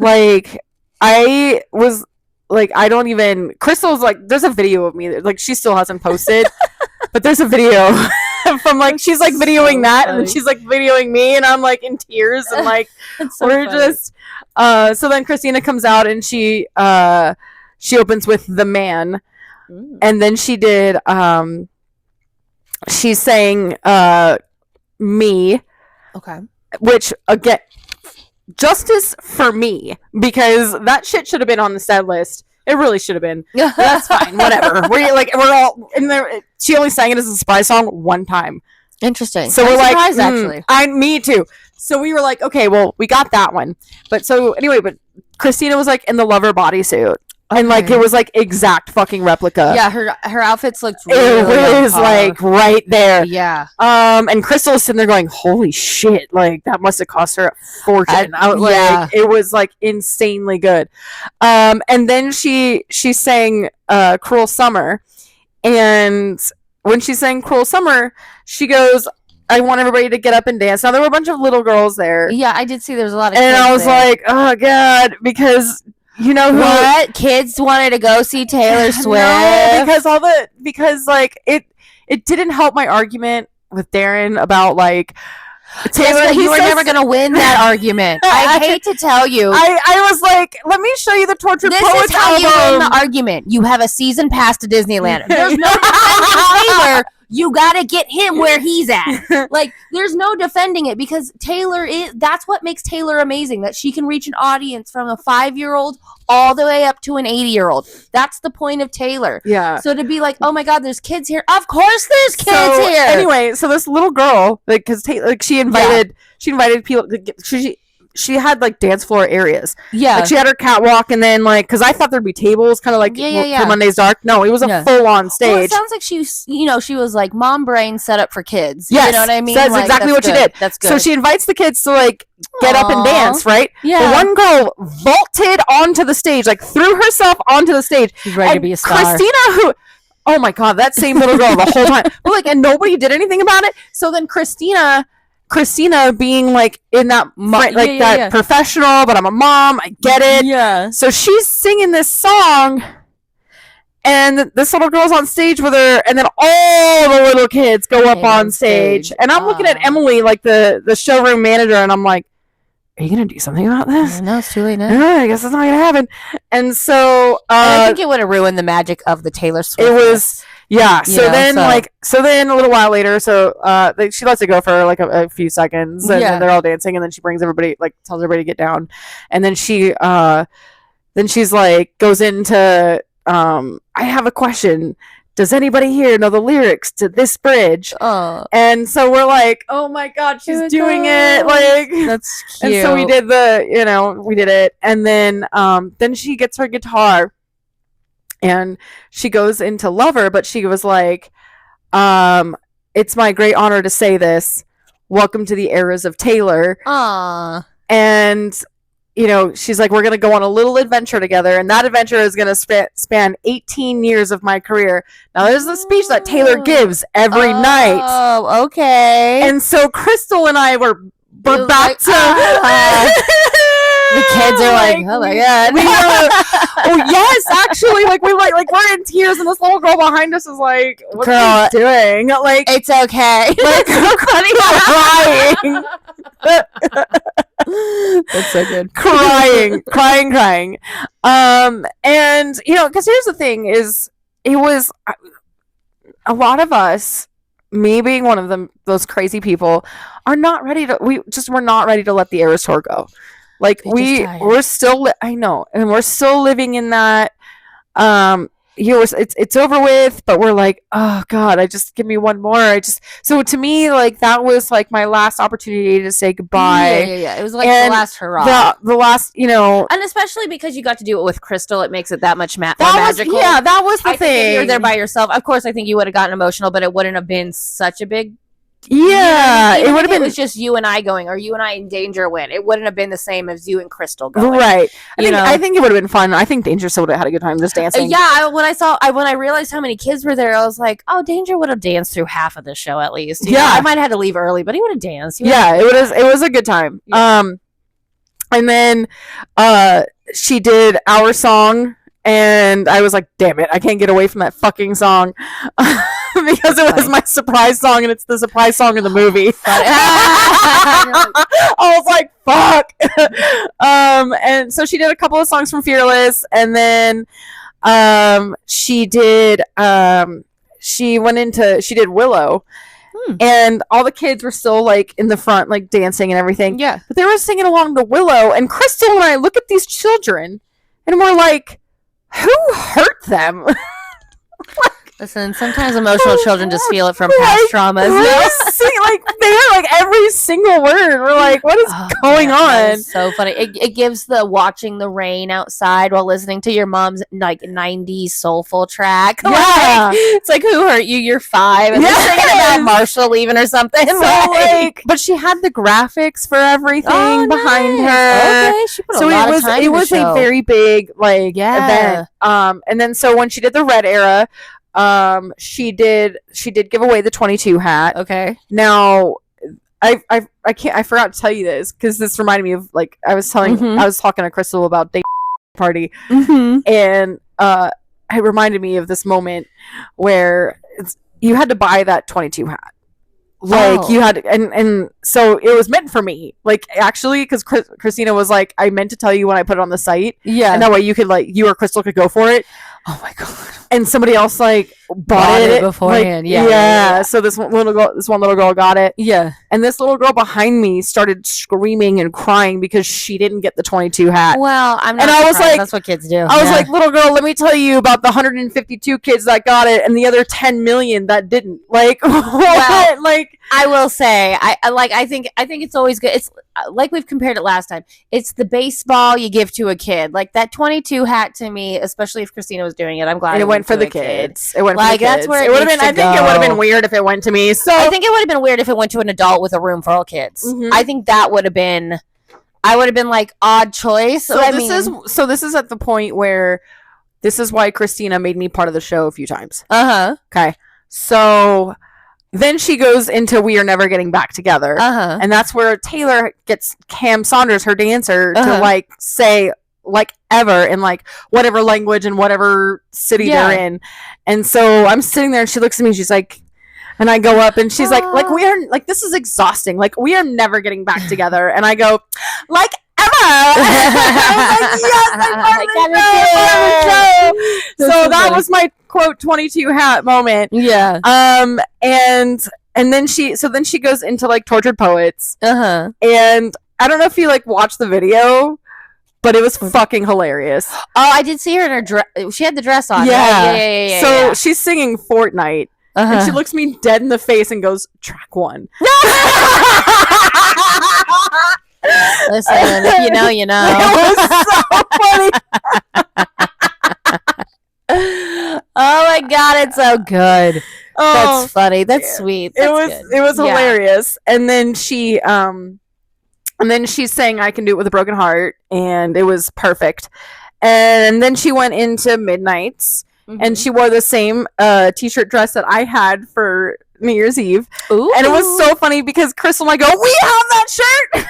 like I was. Like, I don't even... Crystal's like... There's a video of me. Like, she still hasn't posted. But there's a video from, like... She's, like, videoing that. And she's, like, videoing me. And I'm, like, in tears. And, like... we're just... So then Christina comes out. And she opens with The Man. And then she did... She sang... Me. Okay. Which, again... Justice for me, because that shit should have been on the set list. It really should have been. That's fine. Whatever. We're all in there. She only sang it as a surprise song one time. Interesting. So we're like, actually, me too. So we were like, okay, well, we got that one. But Christina was like in the Lover bodysuit. Okay. And like it was like exact fucking replica. Yeah, her outfits looked really it was like right there. Yeah. And Crystal was sitting there going, holy shit, like that must have cost her a fortune. It was like insanely good. And then she sang Cruel Summer, and when she sang Cruel Summer, she goes, I want everybody to get up and dance. Now there were a bunch of little girls there. Yeah, I did see there was a lot of kids and I was there. Like, oh god, because you know what? Kids wanted to go see Taylor Swift. No, because like it didn't help my argument with Darren about like Taylor. You were never gonna win that argument. I hate to tell you. I was like, let me show you the Tortured Poets album. This is how you win the argument. You have a season pass to Disneyland. There's no defending Taylor. You gotta get him where he's at. Like, there's no defending it, because that's what makes Taylor amazing, that she can reach an audience from a 5-year-old all the way up to an 80-year-old. That's the point of Taylor. Yeah. So to be like, oh my god, there's kids here. Of course there's kids here. Anyway, so this little girl, like, because she invited people. She had like dance floor areas. Yeah. Like she had her catwalk, and then like, because I thought there'd be tables, kind of like for Monday's Dark. No, it was a full on stage. Well, it sounds like she was like mom brain set up for kids. Yes, you know what I mean? That's like, exactly what she did. That's good. So she invites the kids to like get up and dance, right? Yeah. The one girl vaulted onto the stage, like threw herself onto the stage. She's ready to be a star. Christina, oh my god, that same little girl the whole time. But like, and nobody did anything about it. So then Christina being like in that that professional, but I'm a mom, I get it. Yeah. So she's singing this song, and this little girl's on stage with her, and then all the little kids go up on stage. And I'm looking at Emily, like the showroom manager, and I'm like, are you gonna do something about this? No, it's too late now. I guess it's not gonna happen. And so I think it would have ruined the magic of the Taylor Swift. It was. Yeah. So then a little while later, she lets it go for like a few seconds, and then they're all dancing, and then she brings everybody, like tells everybody to get down, and then she's like goes into I have a question. Does anybody here know the lyrics to this bridge? And so we're like, oh my god, she's doing it. Like, that's cute. And so we did we did it, and then she gets her guitar. and she goes into Lover, but she was like, it's my great honor to say this. Welcome to the eras of Taylor. Aww. And, you know, she's like, we're going to go on a little adventure together. And that adventure is going to span 18 years of my career. Now, there's the speech that Taylor gives every night. Oh, okay. And so Crystal and I were back to... The kids are like, oh my God. Oh yes, actually, like we're in tears, and this little girl behind us is like, "What are you doing?" Like, it's okay. Like, crying. That's so good. crying. And you know, because here's the thing: is it was a lot of us, me being one of them, those crazy people, are not ready to. We're not ready to let the Eras tour go. Like we're still, I know, and we're still living in that. It's over with, but we're like, oh God, give me one more. So to me, like that was like my last opportunity to say goodbye. Yeah. It was like the last hurrah. The last, you know, and especially because you got to do it with Crystal, it makes it that much more magical. Yeah, that was the thing. Think if you were there by yourself, of course, I think you would have gotten emotional, but it wouldn't have been such a big. Yeah, it would have been. It was just you and I going, or you and I in Danger win. It wouldn't have been the same as you and Crystal going. Right. I think it would have been fun. I think Danger still would have had a good time just dancing. Yeah. When I realized how many kids were there, I was like, oh, Danger would have danced through half of the show at least. You know, I might have had to leave early, but he would have danced. It was a good time. Yeah. And then, she did Our Song. And I was like, damn it, I can't get away from that fucking song. Because it was my surprise song, and it's the surprise song in the movie. I was like, fuck. And so she did a couple of songs from Fearless, and then she did Willow. And all the kids were still like in the front, like dancing and everything. Yeah. But they were singing along to Willow, and Crystal and I look at these children, and we're like, who hurt them? Listen, sometimes emotional children just feel it from past traumas. They're like every single word. We're like, what is going on? So funny. It gives the watching the rain outside while listening to your mom's like 90s soulful track. Yeah. It's like, who hurt you? You're 5. And they're singing about Marshall leaving or something. So but she had the graphics for everything behind her. Okay, she put a lot of time it was a very big event. And then so when she did the Red Era, she did give away the 22 hat. Okay. Now, I forgot to tell you this because this reminded me of like I was talking to Crystal about day party, and it reminded me of this moment where you had to buy that 22 hat. Like you had, and so it was meant for me. Like actually, because Christina was like, I meant to tell you when I put it on the site. Yeah, and that way you or Crystal could go for it. Oh my God. And somebody else like bought it beforehand. Like, yeah. So this one little girl got it. Yeah. And this little girl behind me started screaming and crying because she didn't get the 22 hat. Well, I'm not. And I was like, that's what kids do. I was like, little girl, let me tell you about the 152 kids that got it and the other 10 million that didn't. Like, well, like I will say, I think it's always good. It's like we've compared it last time. It's the baseball you give to a kid. Like that 22 hat to me, especially if Christina was doing it. I'm glad it went for the kids. It went like for the kids. That's where it would have been. I think it would have been weird if it went to me. So I think it would have been weird if it went to an adult with a room for all kids. Mm-hmm. I think that would have been. I would have been like odd choice. So this is at the point where this is why Christina made me part of the show a few times. Okay. So then she goes into We Are Never Getting Back Together. And that's where Taylor gets Cam Saunders, her dancer, to like say like ever in like whatever language and whatever city they're in. And so I'm sitting there and she looks at me and she's like, and I go up and she's like we are like, this is exhausting. Like we are never getting back together. And I go, like ever. I was like, yes, so that was my quote 22 hat moment. Yeah. And then she goes into like Tortured Poets. And I don't know if you like watched the video, but it was fucking hilarious. Oh, I did see her in her dress. She had the dress on. Yeah. Right? Yeah. So she's singing Fortnite. And she looks me dead in the face and goes, track 1. Listen, if you know, you know. It was so funny. Oh my god, it's so good. Oh, That's funny. That's sweet. That's it was hilarious. And then she's saying I can do it with a broken heart, and it was perfect. And then she went into Midnight's, and she wore the same t-shirt dress that I had for New Year's Eve. Ooh. And it was so funny because Crystal and I go, we have that shirt.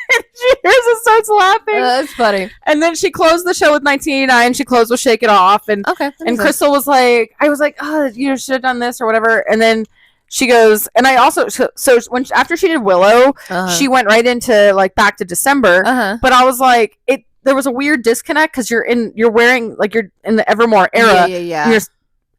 And she hears and starts laughing. That's funny. And then she closed the show with 1989. She closed with Shake It Off. And and Crystal was like, I was like, oh, you should have done this or whatever. And then she goes, and I also, so when after she did Willow, she went right into like back to December. But I was like, there was a weird disconnect because you're wearing, like, you're in the Evermore era. Yeah. And you're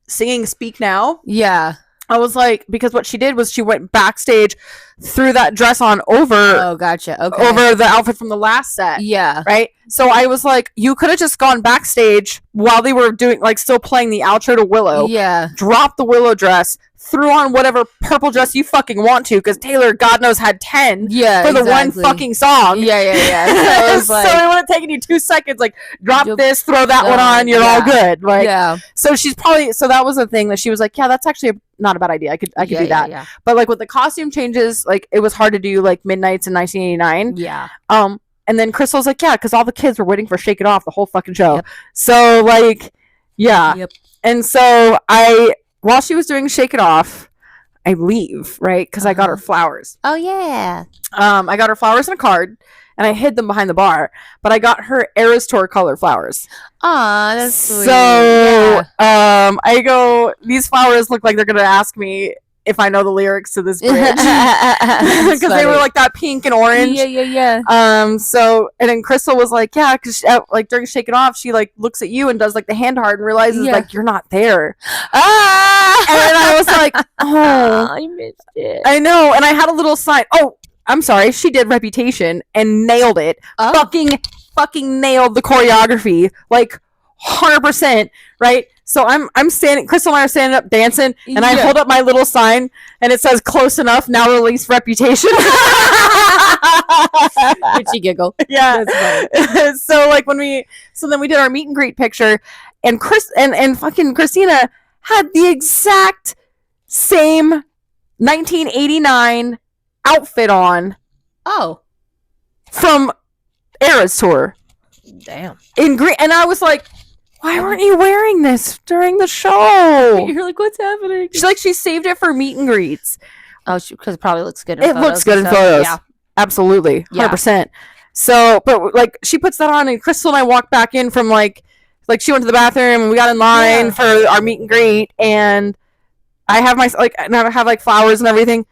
singing Speak Now. Yeah. I was like, because what she did was she went backstage, threw that dress on over. Oh, gotcha. Okay. Over the outfit from the last set. Yeah. Right? So I was like, you could have just gone backstage while they were doing, like, still playing the outro to Willow. Yeah. Dropped the Willow dress, threw on whatever purple dress you fucking want to, because Taylor, God knows, had 10 for the one fucking song. Yeah. So it was like, so it would have taken you 2 seconds, like, drop this, throw that one on, you're all good. Like, yeah. So she's probably, so that was the thing that she was like, yeah, that's actually not a bad idea. I could do that. Yeah. But like with the costume changes, like it was hard to do like Midnight's in 1989. Yeah. And then Crystal's like, yeah, because all the kids were waiting for Shake It Off the whole fucking show. Yep. So like, yeah. Yep. And so while she was doing Shake It Off, I leave, right? Because I got her flowers. Oh yeah. I got her flowers and a card, and I hid them behind the bar. But I got her Eras Tour color flowers. Aw, that's sweet. So I go, these flowers look like they're gonna ask me if I know the lyrics to this bridge, because they were like that pink and orange. Yeah. So, and then Crystal was like, yeah, because like during Shake It Off, she like looks at you and does like the hand heart and realizes like you're not there. And I was like, oh, I missed it. I know. And I had a little sign. Oh, I'm sorry. She did Reputation and nailed it. Fucking nailed the choreography, like 100%. Right. So I'm standing, Crystal and I are standing up dancing, and I hold up my little sign, and it says "Close enough, now release Reputation." Did she giggle? Yeah. So like then we did our meet and greet picture, and and fucking Christina had the exact same 1989 outfit on. Oh. From Eras Tour. Damn. In green, and I was like, why weren't you wearing this during the show? You're like, what's happening? She saved it for meet and greets. Oh, because it probably looks good in photos. It looks good in photos. Yeah. Absolutely. 100%. Yeah. So, but like, she puts that on, and Crystal and I walked back in from like she went to the bathroom, and we got in line for our meet and greet, and I have like flowers and everything,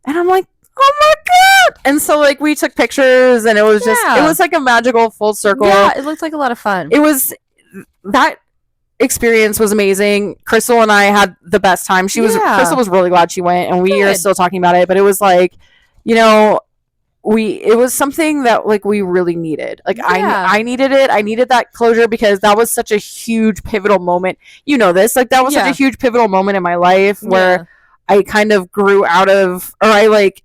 and I'm like, oh my god! And so like we took pictures, and it was just it was like a magical full circle. Yeah, it looked like a lot of fun. It was, that experience was amazing. Crystal and I had the best time. Crystal was really glad she went, and we are still talking about it, but it was like, you know, it was something that like we really needed. Like I needed it. I needed that closure, because that was such a huge pivotal moment. You know this, like that was such a huge pivotal moment in my life where I kind of grew out of, or I like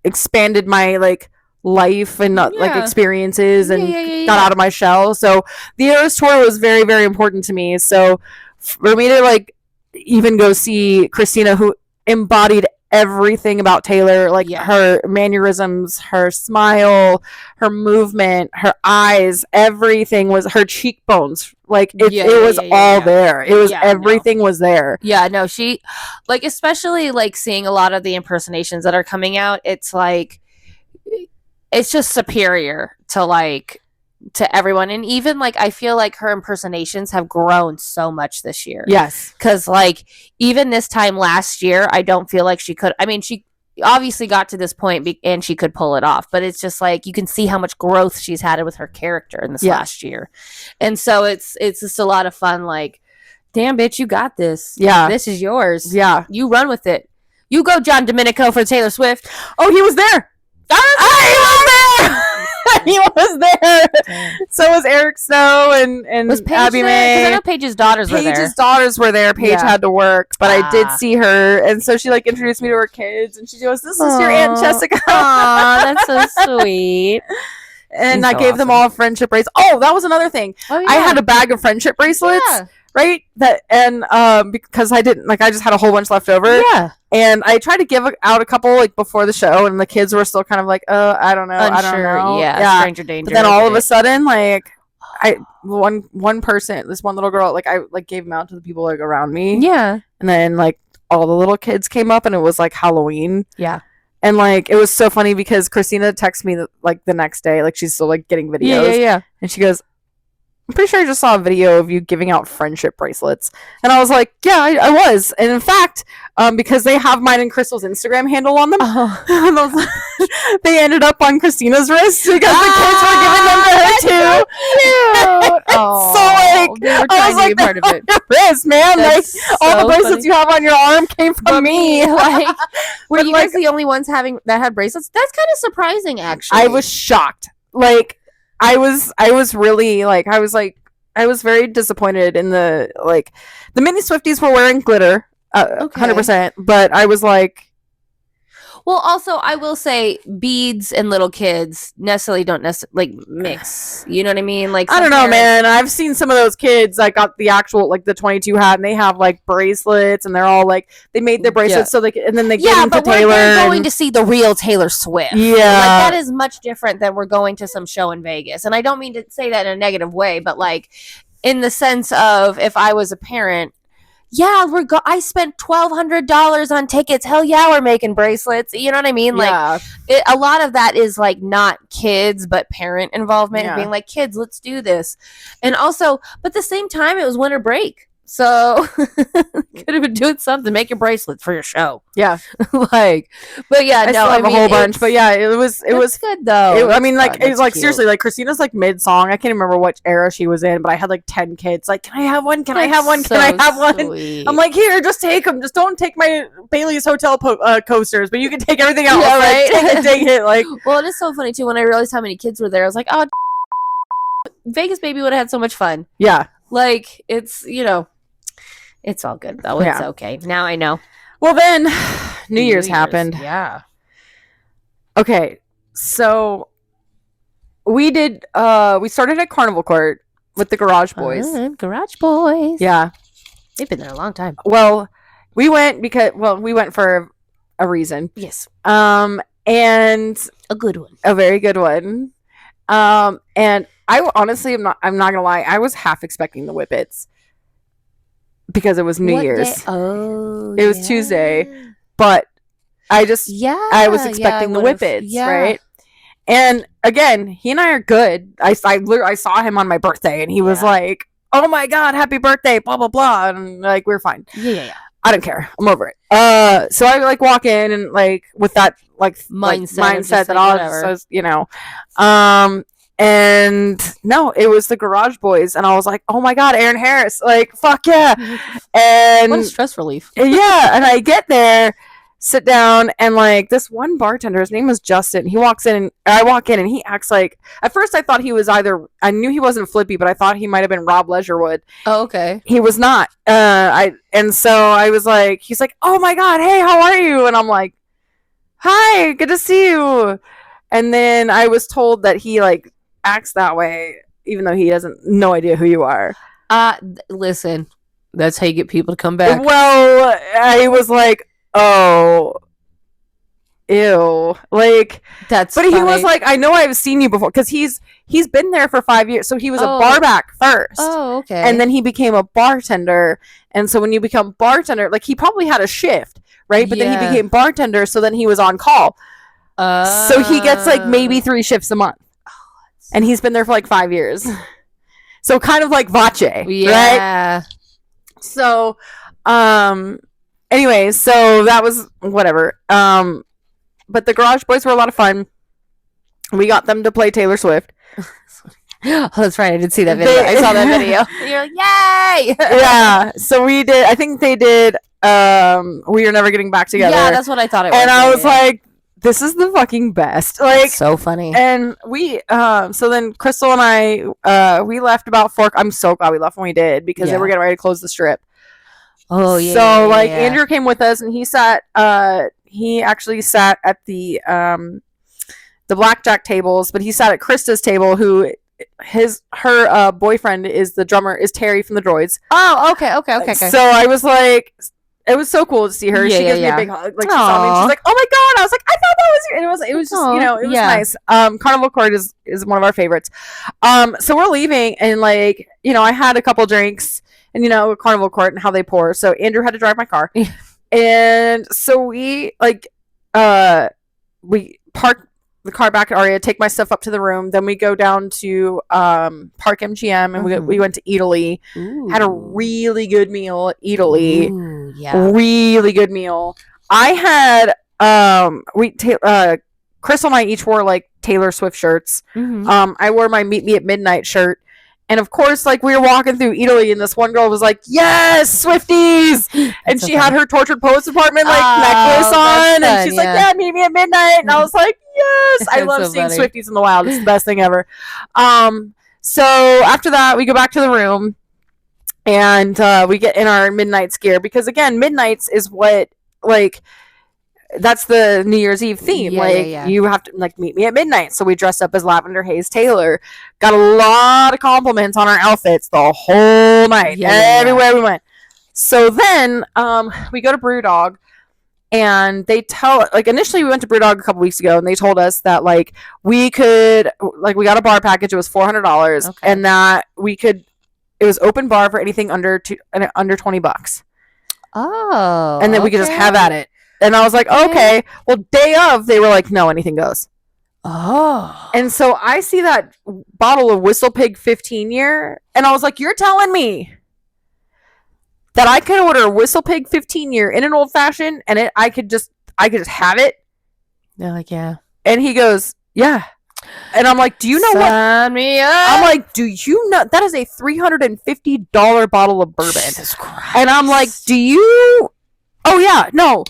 expanded my like life and like experiences and got out of my shell. So the Eras Tour was very, very important to me. So for me to like even go see Christina, who embodied everything about Taylor, like her mannerisms, her smile, her movement, her eyes, everything was, her cheekbones, like it was all there. It was everything was there. Yeah, no, she like, especially like seeing a lot of the impersonations that are coming out, it's like, it's just superior to like to everyone. And even like I feel like her impersonations have grown so much this year. Yes. Because like even this time last year, I don't feel like she could, I mean, she obviously got to this point and she could pull it off, but it's just like you can see how much growth she's had with her character in this last year. And so it's just a lot of fun, like, damn bitch, you got this. Yeah. This is yours. Yeah. You run with it. You go John Domenico for Taylor Swift. Oh, he was there. He was there. Damn. So was Eric Snow and was Paige Abby there? May. Because I know Paige's daughters were there. Paige's daughters were there. Paige had to work, but I did see her, and so she like introduced me to her kids, and she goes, "This is your Aunt Jessica." Aw, that's so sweet. And I gave them all a friendship bracelet. Oh, that was another thing. Oh, yeah. I had a bag of friendship bracelets. Yeah. right? That and because I didn't like I just had a whole bunch left over. Yeah. And I tried to give out a couple like before the show, and the kids were still kind of like, I don't know, I don't Unsure. know. Yeah. Stranger danger. But then all of a sudden, like one person, this one little girl, like I like gave them out to the people like around me. Yeah. And then like all the little kids came up, and it was like Halloween. Yeah. And like it was so funny because Christina texted me like the next day, like she's still like getting videos. Yeah. And she goes, I'm pretty sure I just saw a video of you giving out friendship bracelets. And I was like, yeah, I was. And in fact, because they have mine and Crystal's Instagram handle on them, they ended up on Christina's wrist because the kids were giving them to her too. Cute. So like, they were trying to be part of it. Your wrist, man. That's like all the bracelets funny. you have on your arm came from me. Like, were But, you like, guys the only ones that had bracelets? That's kind of surprising, actually. I was shocked. Like I was really like I was very disappointed in the mini Swifties were wearing glitter, 100%. But I was like, well, also I will say beads and little kids don't necessarily mix. You know what I mean? Like I don't know, man. I've seen some of those kids that got the actual like the 22 hat, and they have like bracelets, and they're all like they made their bracelets so they and then they give them to Taylor. We're going to see the real Taylor Swift. Yeah, like that is much different than we're going to some show in Vegas. And I don't mean to say that in a negative way, but like in the sense of if I was a parent. Yeah, I spent $1,200 on tickets. Hell yeah, we're making bracelets. You know what I mean? Like, a lot of that is like not kids, but parent involvement and being like, kids, let's do this. And also, but at the same time, it was winter break. So could have been doing something. Make your bracelets for your show. Yeah, but yeah, I still have a whole bunch. But yeah, it was good though. I mean, like it was like cute. Seriously, like Christina's like mid song. I can't remember which era she was in, but I had like 10 kids. Like, can I have one? Can I have one? Can I have one? I'm like, here, just take them. Just don't take my Bailey's Hotel coasters, but you can take everything else. Yeah, right. Like, take it. Like, well, it is so funny too. When I realized how many kids were there, I was like, oh, Vegas baby would have had so much fun. Yeah, like it's it's all good though. It's okay. Now I know. Well, then New Year's happened. Yeah. Okay, so we did. We started at Carnival Court with the Garage Boys. Garage Boys. Yeah, they've been there a long time. Well, we went for a reason. Yes. And a good one. A very good one. And I honestly I'm not gonna lie. I was half expecting the Whippets. Because it was New Year's. Day? Oh, it was Tuesday, but I was expecting the Whippets, right? And again, he and I are good. I saw him on my birthday, and he was like, "Oh my god, happy birthday!" Blah blah blah, and like we're fine. Yeah. I don't care. I'm over it. So I like walk in and like with that like mindset that I was, and no, it was the Garage Boys, and I was like, "Oh my god, Aaron Harris! Like, fuck yeah!" And what a stress relief. Yeah, and I get there, sit down, and like this one bartender, his name was Justin. He walks in, and I walk in, and he acts like. At first, I thought he was I knew he wasn't Flippy, but I thought he might have been Rob Leisurewood. Oh, okay. He was not. And so I was like, he's like, "Oh my god, hey, how are you?" And I'm like, "Hi, good to see you." And then I was told that he like acts that way even though he hasn't no idea who you are. Listen, that's how you get people to come back. Well, I was like, oh, ew, like that's. But funny. he was like, I know I've seen you before because he's been there for 5 years. So he was a barback first. Oh, okay. And then he became a bartender. And so when you become bartender, like he probably had a shift, right? But then he became bartender. So then he was on call. So he gets like maybe 3 shifts a month. And he's been there for like 5 years. So kind of like Vache, right? So, anyway, so that was whatever. But the Garage Boys were a lot of fun. We got them to play Taylor Swift. Oh, that's right. I did see that video. I saw that video. You're like, yay! Yeah. So we did. I think they did. We Are Never Getting Back Together. Yeah, that's what I thought it was. And I was like, this is the fucking best. Like, that's so funny. And we, so then Crystal and I, we left about 4. I'm so glad we left when we did because they were getting ready to close the strip. Oh yeah. So Andrew came with us and he actually sat at the blackjack tables, but he sat at Krista's table, who her boyfriend is the drummer, is Terry from the Droids. Oh, okay. So I was like, it was so cool to see her. She gives me a big hug. Like, she saw me and she's like, oh my God. I was like, I thought that was you. And it was just, it was nice. Carnival Court is one of our favorites. So we're leaving and like, I had a couple drinks and, Carnival Court and how they pour. So Andrew had to drive my car. And so we park the car back at Aria, take my stuff up to the room. Then we go down to Park MGM and we went to Italy. Had a really good meal at Italy. Really good meal. I had Crystal and I each wore like Taylor Swift shirts. I wore my Meet Me at Midnight shirt. And of course, like we were walking through Italy, and this one girl was like, "Yes, Swifties!" And she had her Tortured Poets Department necklace on, and she's like, "Yeah, meet me at midnight." And I was like, "Yes, I love seeing Swifties in the wild. It's the best thing ever." So after that, we go back to the room, and we get in our midnight gear because again, midnights is what like. That's the New Year's Eve theme. You have to like meet me at midnight. So we dressed up as Lavender Haze Taylor. Got a lot of compliments on our outfits the whole night. Everywhere we went. So then we go to Brewdog and they tell initially we went to Brewdog a couple weeks ago and they told us that like we could we got a bar package. It was $400 and that we could. It was open bar for anything under $20. Oh, and then we could just have at it. And I was like, okay. Well, day of, they were like, no, anything goes. Oh. And so I see that bottle of Whistle Pig 15-year, and I was like, you're telling me that I could order a Whistle Pig 15-year in an old fashioned, and I could just have it? They're like, yeah. And he goes, yeah. And I'm like, do you know Sign me up. I'm like, do you know that is a $350 bottle of bourbon? Jesus Christ. And I'm like, do you? Oh yeah, no.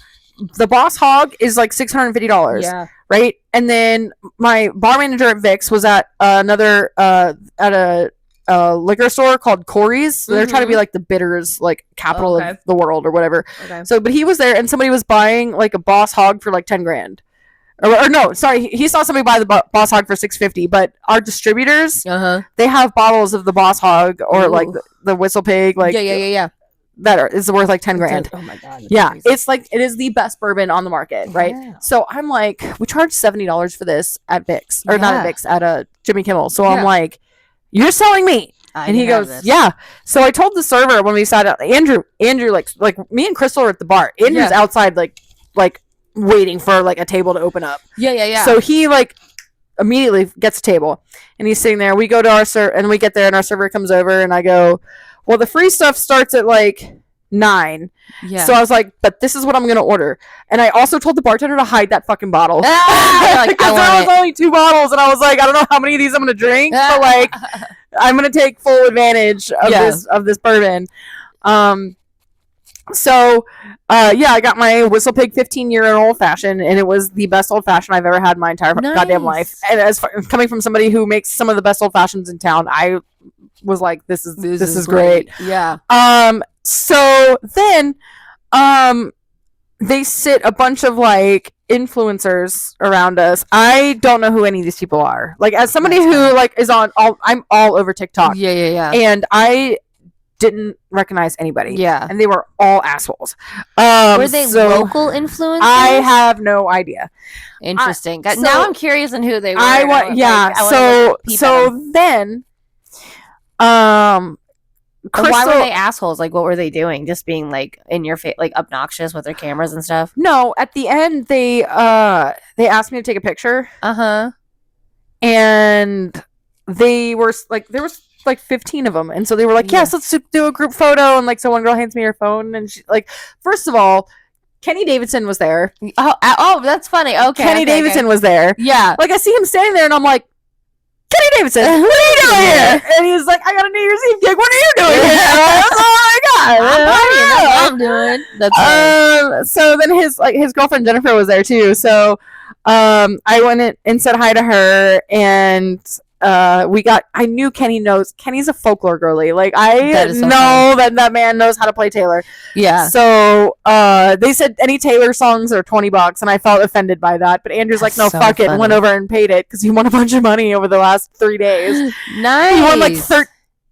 The Boss Hog is like $650. Yeah. Right? And then my bar manager at Vic's was at another at a liquor store called Corey's. So they're trying to be like the bitters like capital of the world or whatever. Okay. So but he was there and somebody was buying like a Boss Hog for like 10 grand. Or no, sorry, he saw somebody buy the Boss Hog for $650, but our distributors they have bottles of the Boss Hog or like the Whistle Pig like yeah. That is worth like 10 grand. Oh my God. Yeah. Crazy. It's like, it is the best bourbon on the market. Right. Yeah. So I'm like, we charged $70 for this at Vic's or not at Vic's at Jimmy Kimmel. So I'm like, you're selling me. And he goes, yeah. So I told the server when we sat out, Andrew, like me and Crystal are at the bar. Andrew's outside, like waiting for like a table to open up. Yeah. So he like immediately gets a table and he's sitting there. We go to our server and we get there and our server comes over and I go, well, the free stuff starts at like 9. Yeah. So I was like, but this is what I'm going to order. And I also told the bartender to hide that fucking bottle. Because there was only 2 bottles. And I was like, I don't know how many of these I'm going to drink. But like, I'm going to take full advantage of this bourbon. So, I got my Whistle Pig 15-year old fashioned. And it was the best old fashioned I've ever had in my entire goddamn life. And as far, coming from somebody who makes some of the best old fashions in town, I was like, this is great. Yeah. So then they sit a bunch of like influencers around us. I don't know who any of these people are. Like as somebody who like is on I'm all over TikTok. Yeah. And I didn't recognize anybody. Yeah. And they were all assholes. Were they local influencers? I have no idea. Interesting. Now I'm curious on who they were. So then Crystal, why were they assholes? Like, what were they doing? Just being like in your face, like obnoxious with their cameras and stuff? No, at the end they asked me to take a picture. And they were like, there was like 15 of them, and so they were like, yes, let's do a group photo. And like, so one girl hands me her phone, and she like, first of all, Kenny Davidson was there. Oh, that's funny. Okay, Kenny Davidson was there. Yeah, like I see him standing there, and I'm like, Kenny Davidson, what are you doing here? And he's like, I got a New Year's Eve gig. What are you doing here? Oh my God, I'm doing. That's so then his girlfriend Jennifer was there too. So I went in and said hi to her, and I knew Kenny's a folklore girly. Like, I so know that man knows how to play Taylor. Yeah. So they said any Taylor songs are $20, and I felt offended by that. But Andrew's like, no, so fuck it, funny. and went over and paid it because he won a bunch of money over the last 3 days. Nice. He won like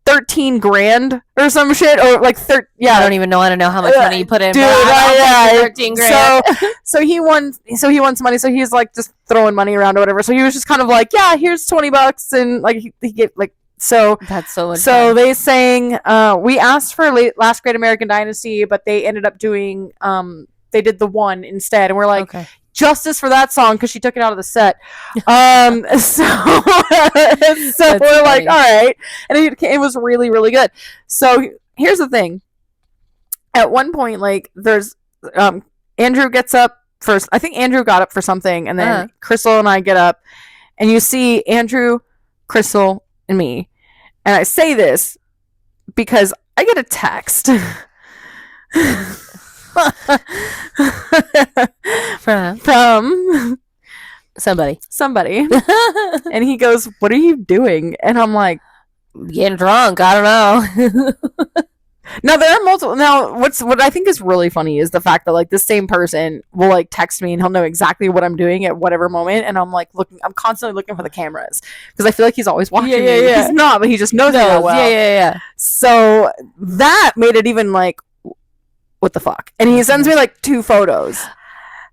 13 grand or some shit, or like I don't even know. I don't know how much money you put in. Dude, yeah, 13 grand. So he won some money. So he's like just throwing money around or whatever. So he was just kind of like, yeah, here's $20, and like he get like so. That's so much. So fun. they sang. We asked for Last Great American Dynasty, but they ended up doing they did the one instead, and we're like. Okay. Justice for that song because she took it out of the set. So we're funny. like, all right, and it was really, really good. So here's the thing. At one point, like, there's Andrew gets up first. I think Andrew got up for something, and then Crystal and I get up, and you see Andrew, Crystal, and me. And I say this because I get a text. from somebody and he goes, what are you doing? And I'm like, getting drunk. I don't know. Now there are multiple. Now what I think is really funny is the fact that like the same person will like text me and he'll know exactly what I'm doing at whatever moment, and I'm like I'm constantly looking for the cameras because I feel like he's always watching me. Yeah. He's not, but he just knows me that well. Yeah. So that made it even like, what the fuck? And he sends me like 2 photos.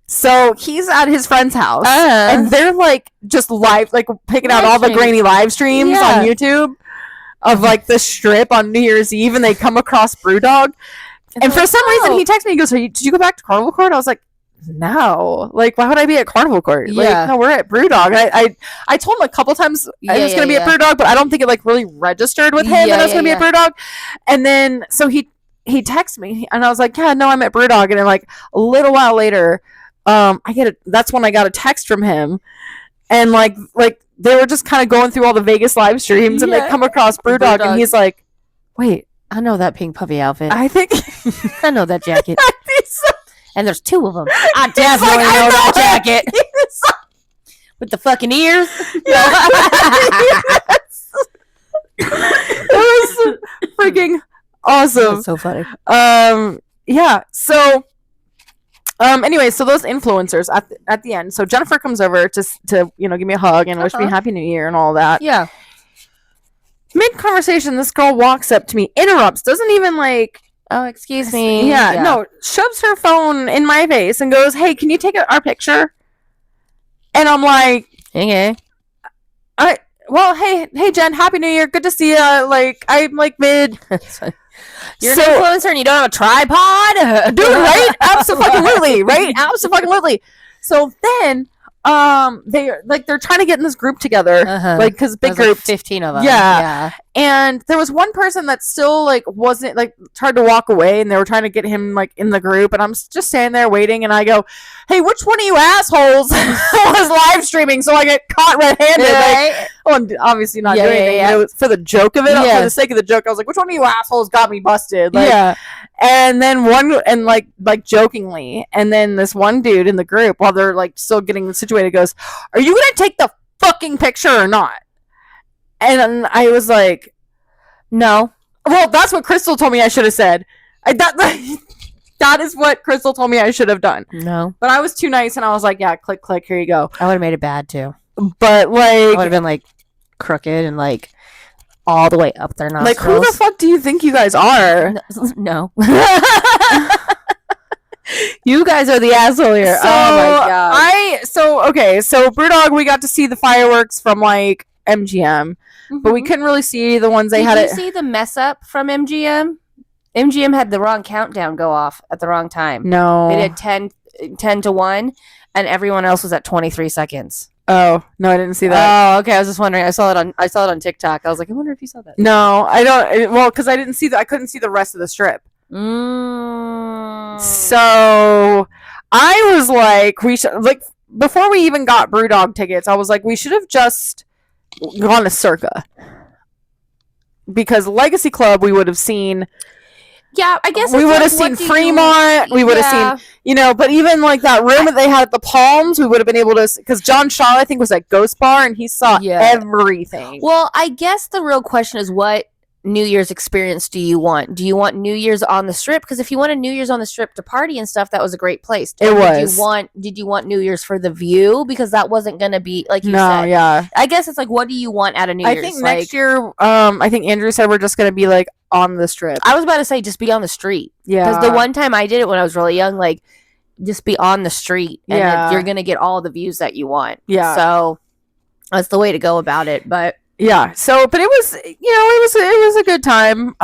So he's at his friend's house and they're like just live, like picking out all the grainy live streams on YouTube of like the strip on New Year's Eve, and they come across Brewdog. And for some reason he texted me, he goes, did you go back to Carnival Court? I was like, no. Like, why would I be at Carnival Court? Like, no, we're at Brewdog. I told him a couple times I was going to be at Brewdog, but I don't think it like really registered with him that I was going to be at Brewdog. And then, so he texted me, and I was like, yeah, no, I'm at Brewdog. And then like a little while later, that's when I got a text from him, and like they were just kind of going through all the Vegas live streams, and they come across Brewdog, and he's like, wait, I know that pink puffy outfit. I think I know that jacket. I think so. And there's 2 of them. I definitely know that jacket. With the fucking ears. It was freaking awesome. That's so funny. Yeah. So anyway, so those influencers at the end. So Jennifer comes over to give me a hug and wish me Happy New Year and all that. Yeah. Mid conversation, this girl walks up to me, interrupts, doesn't even like, oh, excuse me. Yeah, no, shoves her phone in my face and goes, hey, can you take our picture? And I'm like, okay. Well, hey, Jen, Happy New Year. Good to see you. Like, I'm like mid. You're an influencer and you don't have a tripod? Dude, right? Absolutely. Right? Absolutely. So then, they're trying to get in this group together, like, because big group, 15 of them. Yeah. And there was one person that still like wasn't like tried to walk away, and they were trying to get him like in the group, and I'm just standing there waiting, and I go, hey, which one of you assholes was live streaming? So I get caught red-handed. Right? I'm obviously not doing anything. It was for the joke of it. For the sake of the joke, I was like, which one of you assholes got me busted? Like, and then like jokingly, and then this one dude in the group, while they're like still getting situated, goes, are you gonna take the fucking picture or not? And I was like, no. Well, that's what Crystal told me I should have said. That is what Crystal told me I should have done. No. But I was too nice, and I was like, yeah, click, here you go. I would have made it bad, too. But, like, I would have been, like, crooked and, like, all the way up their nostrils. Like, who the fuck do you think you guys are? No. You guys are the asshole here. So, oh, my God. So Brewdog, we got to see the fireworks from, like, MGM. But we couldn't really see the ones they had. Did you see the mess up from MGM? MGM had the wrong countdown go off at the wrong time. No. They did 10 to 1, and everyone else was at 23 seconds. Oh, no, I didn't see that. Oh, okay. I was just wondering. I saw it on TikTok. I was like, I wonder if you saw that. No, I don't. Well, because I didn't see I couldn't see the rest of the strip. So I was like, we should, like, before we even got Brewdog tickets, I was like, we should have just gone to Circa, because Legacy Club we would have seen Yeah, I guess we it's would have like, seen Fremont. We would have seen, but even like that room that they had at the Palms, we would have been able to, because John Shaw, I think, was at Ghost Bar, and he saw everything. Well, I guess the real question is, what New Year's experience do you want? Do you want New Year's on the Strip? Because if you wanted New Year's on the Strip to party and stuff, that was a great place. It was. Did you want New Year's for the view? Because that wasn't going to be, like you said. Yeah. I guess it's like, what do you want out of New Year's? I think next year, I think Andrew said we're just going to be like on the Strip. I was about to say just be on the street. Yeah. Because the one time I did it when I was really young, like, just be on the street and then you're going to get all the views that you want. Yeah. So that's the way to go about it. But yeah. So, but it was, it was a good time.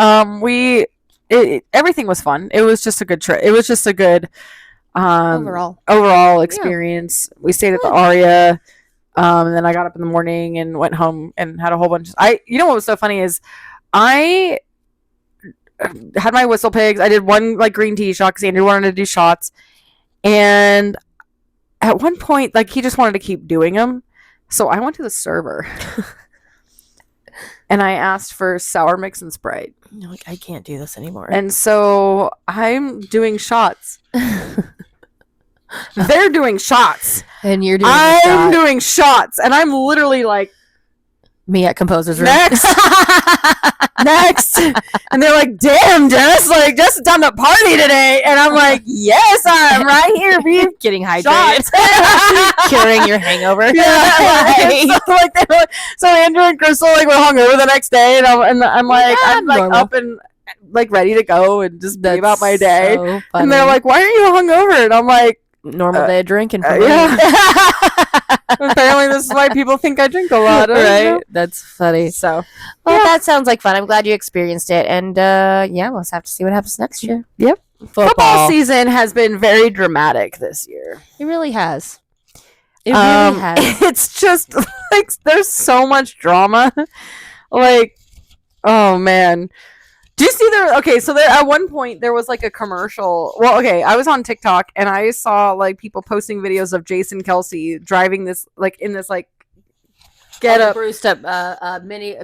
Everything was fun. It was just a good trip. It was just a good, overall experience. Yeah. We stayed at the Aria. And then I got up in the morning and went home and had a whole bunch. What was so funny is I had my whistle pigs. I did one like green tea shot because Andrew wanted to do shots. And at one point, like, he just wanted to keep doing them. So I went to the server and I asked for sour mix and Sprite. You're like, I can't do this anymore. And so I'm doing shots. They're doing shots. And you're doing I'm doing shots. And I'm literally like, me at composer's room. Next. And they're like, damn, Jess, like, just done the party today. And I'm like, yes, I'm right here, babe. Getting hydrated. Curing your hangover. Yeah. So Andrew and Crystal like were hungover the next day, and I'm like, up and like ready to go and just be about my day. So and they're like, why are you hungover? And I'm like, normal day of drinking. Yeah. Apparently this is why people think I drink a lot, right? That's funny. So, that sounds like fun. I'm glad you experienced it, and we'll have to see what happens next year. Yep. Football season has been very dramatic this year. It really has. It really has. It's just like there's so much drama. Like, oh man. Do you see there? Okay, so there at one point there was like a commercial. Well, okay, I was on TikTok and I saw like people posting videos of Jason Kelsey driving this like in this like get up bruised up mini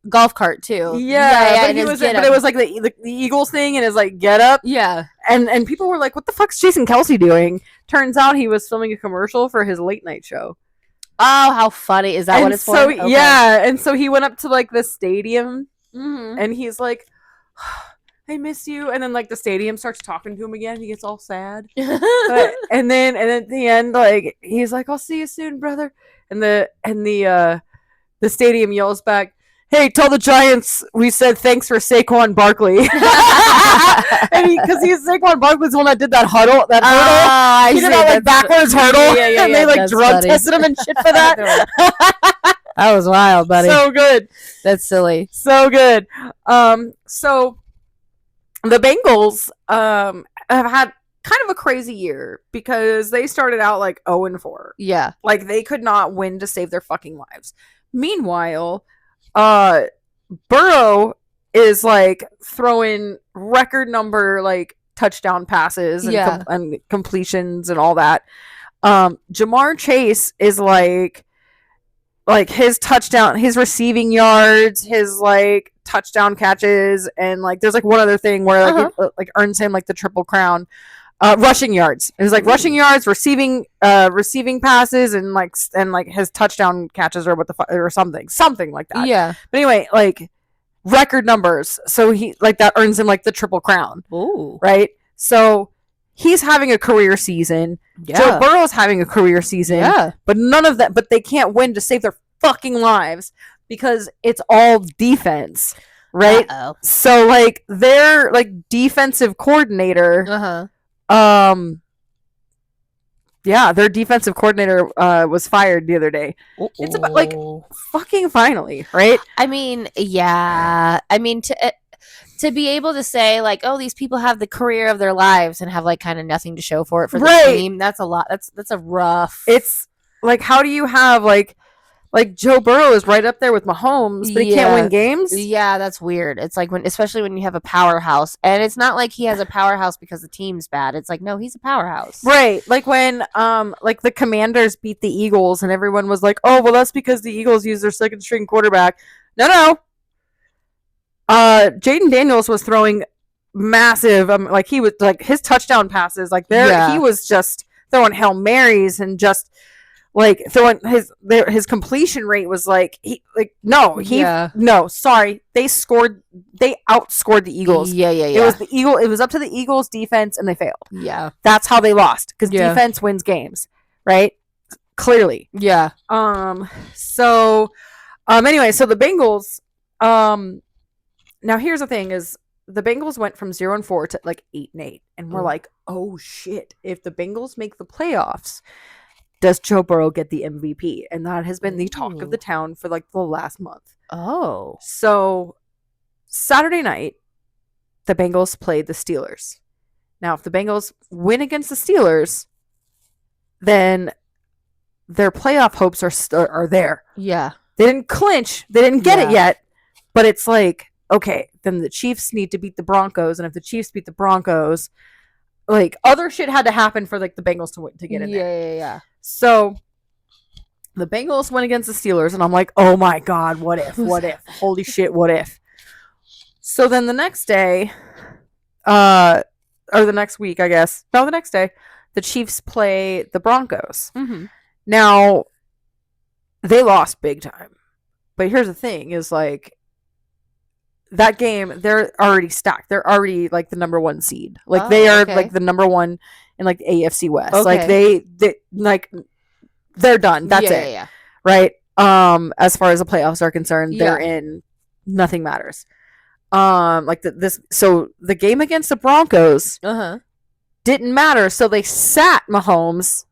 golf cart too. Yeah, but it was like the Eagles thing and his like get up. Yeah, and people were like, "What the fuck's Jason Kelsey doing?" Turns out he was filming a commercial for his late night show. Oh, how funny! Is that what it's for? Okay. Yeah, and so he went up to like the stadium. Mm-hmm. And he's like, I miss you. And then like the stadium starts talking to him again. He gets all sad. and then at the end, like he's like, I'll see you soon, brother. And the stadium yells back, hey, tell the Giants we said thanks for Saquon Barkley. And because Saquon Barkley's the one that did that hurdle. He did that like backwards hurdle. Yeah, and they like drug tested him and shit for that. That was wild, buddy. So good. That's silly. So good. So the Bengals have had kind of a crazy year because they started out like 0-4. Yeah. Like they could not win to save their fucking lives. Meanwhile, Burrow is like throwing record number like touchdown passes and, and completions and all that. Jamar Chase is like his touchdown, his receiving yards, his like touchdown catches, and like there's like one other thing where like it like earns him like the triple crown. Rushing yards. It was like rushing yards, receiving passes, and like his touchdown catches or or something like that. Yeah. But anyway, like record numbers. So he like that earns him like the triple crown. Ooh. Right. So he's having a career season. Yeah. Joe Burrow's having a career season. Yeah. But none of that. But they can't win to save their fucking lives because it's all defense. Right. Uh-oh. So like their like defensive coordinator. Their defensive coordinator was fired the other day. It's about like fucking finally, right? I mean, yeah. I mean, to be able to say like, oh, these people have the career of their lives and have like kind of nothing to show for it for the team. That's a lot. That's a rough. It's like, how do you have like Joe Burrow is right up there with Mahomes, but he can't win games? Yeah, that's weird. It's like especially when you have a powerhouse. And it's not like he has a powerhouse because the team's bad. It's like, no, he's a powerhouse. Right. Like when like the Commanders beat the Eagles and everyone was like, oh, well, that's because the Eagles used their second string quarterback. No. Jaden Daniels was throwing massive. Like he was like his touchdown passes, like he was just throwing Hail Marys and just like throwing his completion rate was like they outscored the Eagles. It was up to the Eagles defense and they failed. Yeah, that's how they lost, because defense wins games, right? Clearly. Yeah. So anyway, so the Bengals, now here's the thing is the Bengals went from 0-4 to like 8-8, and we're like, oh shit, if the Bengals make the playoffs, does Joe Burrow get the MVP? And that has been the talk of the town for like the last month. Oh. So Saturday night, the Bengals played the Steelers. Now, if the Bengals win against the Steelers, then their playoff hopes are there. Yeah. They didn't clinch. They didn't get it yet. But it's like, okay, then the Chiefs need to beat the Broncos. And if the Chiefs beat the Broncos, like other shit had to happen for like the Bengals to get in there. Yeah. So the Bengals went against the Steelers, and I'm like, oh my God, what if? What if? Holy shit, what if? So then the next day, or the next week, I guess. No, the next day, the Chiefs play the Broncos. Mm-hmm. Now, they lost big time. But here's the thing, is like, that game, they're already stacked. They're already like the number one seed. Like they are like the number one in like the AFC West. Okay. Like they like they're done. That's it. Yeah. Right? As far as the playoffs are concerned, they're in. Nothing matters. Like so the game against the Broncos didn't matter. So they sat Mahomes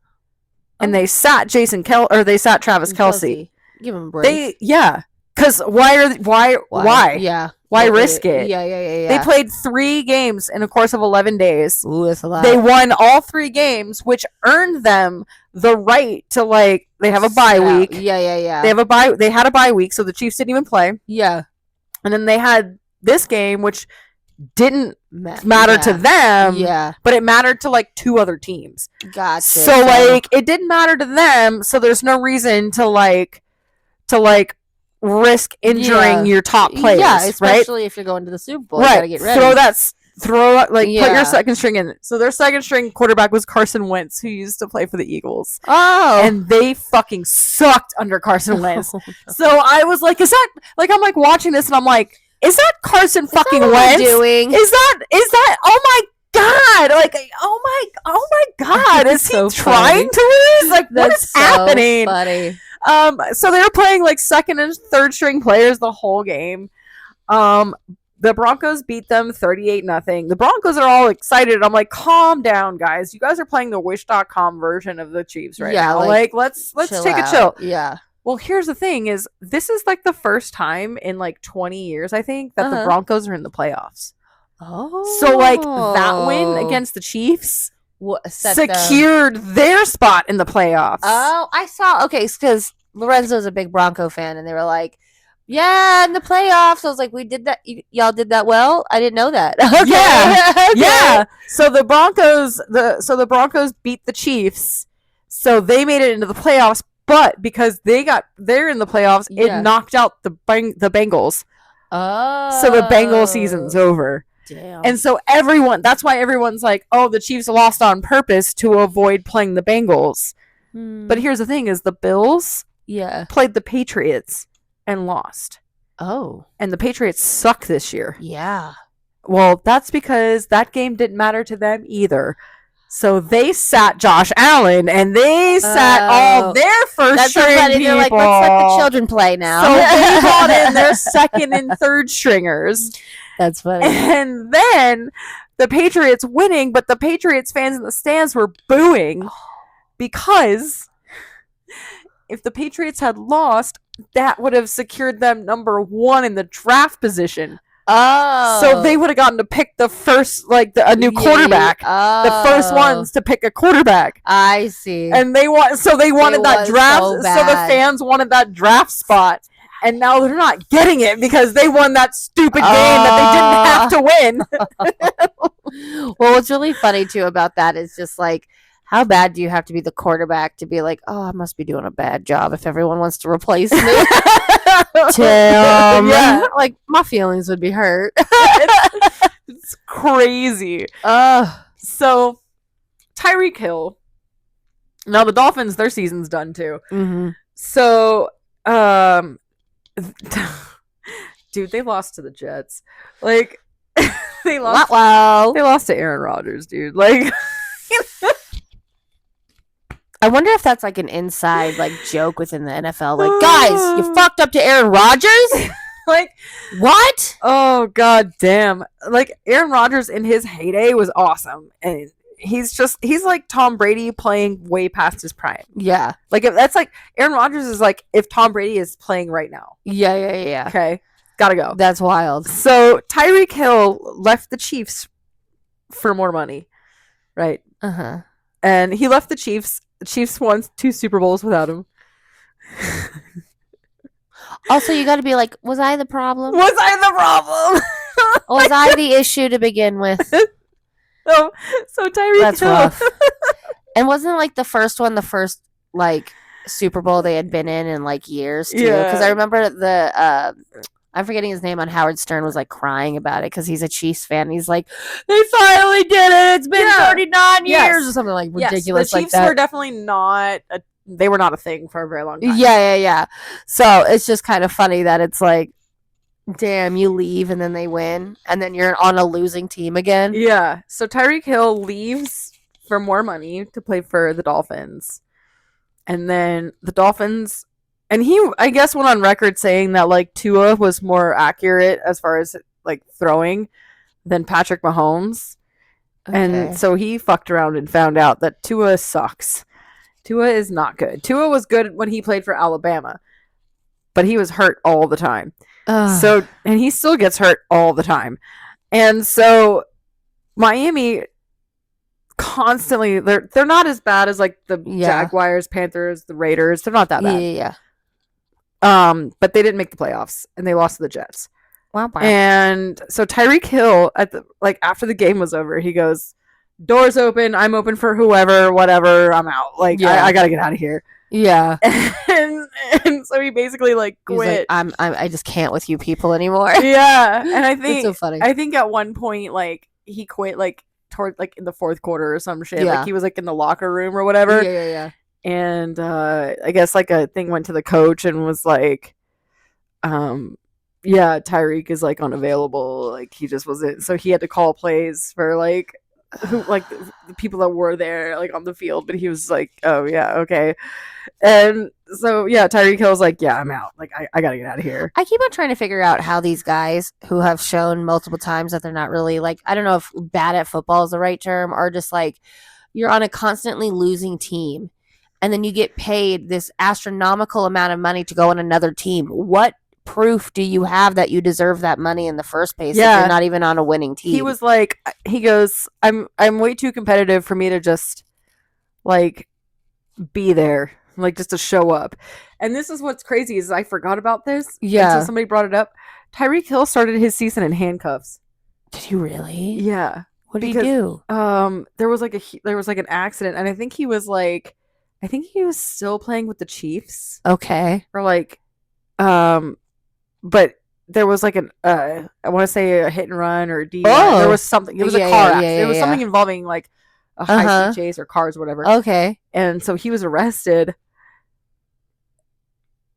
and they sat they sat Travis Kelce. Give him a break. Because why? Yeah. Why risk it? Yeah. They played 3 games in a course of 11 days. Ooh, that's a lot. They won all 3 games, which earned them the right to like. They have a bye week. Yeah. They had a bye week, so the Chiefs didn't even play. Yeah. And then they had this game, which didn't matter to them. Yeah. But it mattered to like 2 other teams. Gotcha. So like it didn't matter to them. So there's no reason to risk injuring your top players. Yeah, especially right? if you're going to the Super Bowl. You gotta get ready. Put your second string in. So their second string quarterback was Carson Wentz, who used to play for the Eagles. Oh. And they fucking sucked under Carson Wentz. So I was like, is that, like, I'm like watching this and I'm like, is that Carson fucking Wentz? Doing? Is that, oh my God, like, oh my God, is he trying to lose? Like, what is happening? Funny. So they were playing like second and third string players the whole game. The Broncos beat them 38-0. The Broncos are all excited. I'm like, calm down, guys. You guys are playing the Wish.com version of the Chiefs right now. Like let's take a chill. Yeah. Well, here's the thing: is this is like the first time in like 20 years, I think, that the Broncos are in the playoffs. Oh. So like that win against the Chiefs secured their spot in the playoffs. Oh, I saw. Okay, because Lorenzo's a big Bronco fan, and they were like, "Yeah, in the playoffs." I was like, "We did that. Y'all did that well." I didn't know that. Okay. Yeah. So the Broncos beat the Chiefs, so they made it into the playoffs. But because they're in the playoffs, it knocked out the Bengals. Oh. So the Bengal season's over. Damn. And so that's why everyone's like, oh, the Chiefs lost on purpose to avoid playing the Bengals. But here's the thing is the Bills played the Patriots and lost. Oh. And the Patriots suck this year. Yeah. Well, that's because that game didn't matter to them either. So they sat Josh Allen and they sat all their first string people. They're like, let's let the children play now. So they brought in their second and third stringers. That's funny. And then the Patriots winning, but the Patriots fans in the stands were booing because if the Patriots had lost, that would have secured them number 1 in the draft position. Oh. So they would have gotten to pick the first, a new quarterback. The first ones to pick a quarterback. I see. And they wanted that draft. So the fans wanted that draft spot. And now they're not getting it because they won that stupid game that they didn't have to win. Well, what's really funny too about that is just like, how bad do you have to be the quarterback to be like, oh, I must be doing a bad job if everyone wants to replace me? Tim. Yeah. Like, my feelings would be hurt. It's crazy. So Tyreek Hill. Now the Dolphins, their season's done too. Mm-hmm. So, dude, they lost to the Jets. Like, they lost. Wow. They lost to Aaron Rodgers, dude. Like, I wonder if that's like an inside like joke within the NFL. Like, guys, you fucked up to Aaron Rodgers. like, what? Oh god damn! Like Aaron Rodgers in his heyday was awesome, and he's like Tom Brady playing way past his prime. Yeah. Like if that's like Aaron Rodgers is like if Tom Brady is playing right now. Yeah. Okay. Gotta go. That's wild. So Tyreek Hill left the Chiefs for more money. Right. Uh-huh. And he left the Chiefs. The Chiefs won 2 Super Bowls without him. Also, you got to be like, was I the problem? Was I the problem? Was I the issue to begin with? So Tyreek Hill. Rough. And wasn't like the first like Super Bowl they had been in like years too? Yeah. Because I remember I'm forgetting his name on Howard Stern was like crying about it because he's a Chiefs fan. He's like, they finally did it. It's been 39 years or something like ridiculous the like Chiefs that. were definitely not they were not a thing for a very long time. Yeah. So it's just kind of funny that it's like, damn, you leave and then they win and then you're on a losing team again. Yeah. So Tyreek Hill leaves for more money to play for the Dolphins. And then the Dolphins, and he, I guess, went on record saying that like Tua was more accurate as far as like throwing than Patrick Mahomes. Okay. And so he fucked around and found out that Tua sucks. Tua is not good. Tua was good when he played for Alabama, but he was hurt all the time. So, and he still gets hurt all the time. And so Miami constantly, they're not as bad as like the Jaguars, Panthers, the Raiders. They're not that bad. Yeah. But they didn't make the playoffs and they lost to the Jets. Wow. And so Tyreek Hill after the game was over, he goes, doors open, I'm open for whoever, whatever, I'm out. Like I gotta get out of here. Yeah. And so he basically like quit. Like, I just can't with you people anymore. Yeah. And I think it's so funny. I think at one point like he quit like toward like in the 4th quarter or some shit. Yeah. Like he was like in the locker room or whatever. Yeah. And I guess like a thing went to the coach and was like, yeah, Tyreek is like unavailable. Like he just wasn't, so he had to call plays for like the people that were there like on the field, but he was like, oh yeah, okay. And so yeah, Tyreek Hill's like, yeah, I'm out. Like I gotta get out of here. I keep on trying to figure out how these guys who have shown multiple times that they're not really like, I don't know if bad at football is the right term, or just like you're on a constantly losing team and then you get paid this astronomical amount of money to go on another team. What proof do you have that you deserve that money in the first place if you're not even on a winning team? He was like, he goes, I'm way too competitive for me to just like be there, like just to show up. And this is what's crazy is I forgot about this. Yeah. Until somebody brought it up. Tyreek Hill started his season in handcuffs. Did he really? Yeah. What did he do? There was like an accident, and I think he was still playing with the Chiefs. Okay. Or like, but there was like I want to say a hit and run or a DUI. Oh. There was something. It was a car accident. It was something involving like a high speed chase or cars or whatever. Okay. And so he was arrested.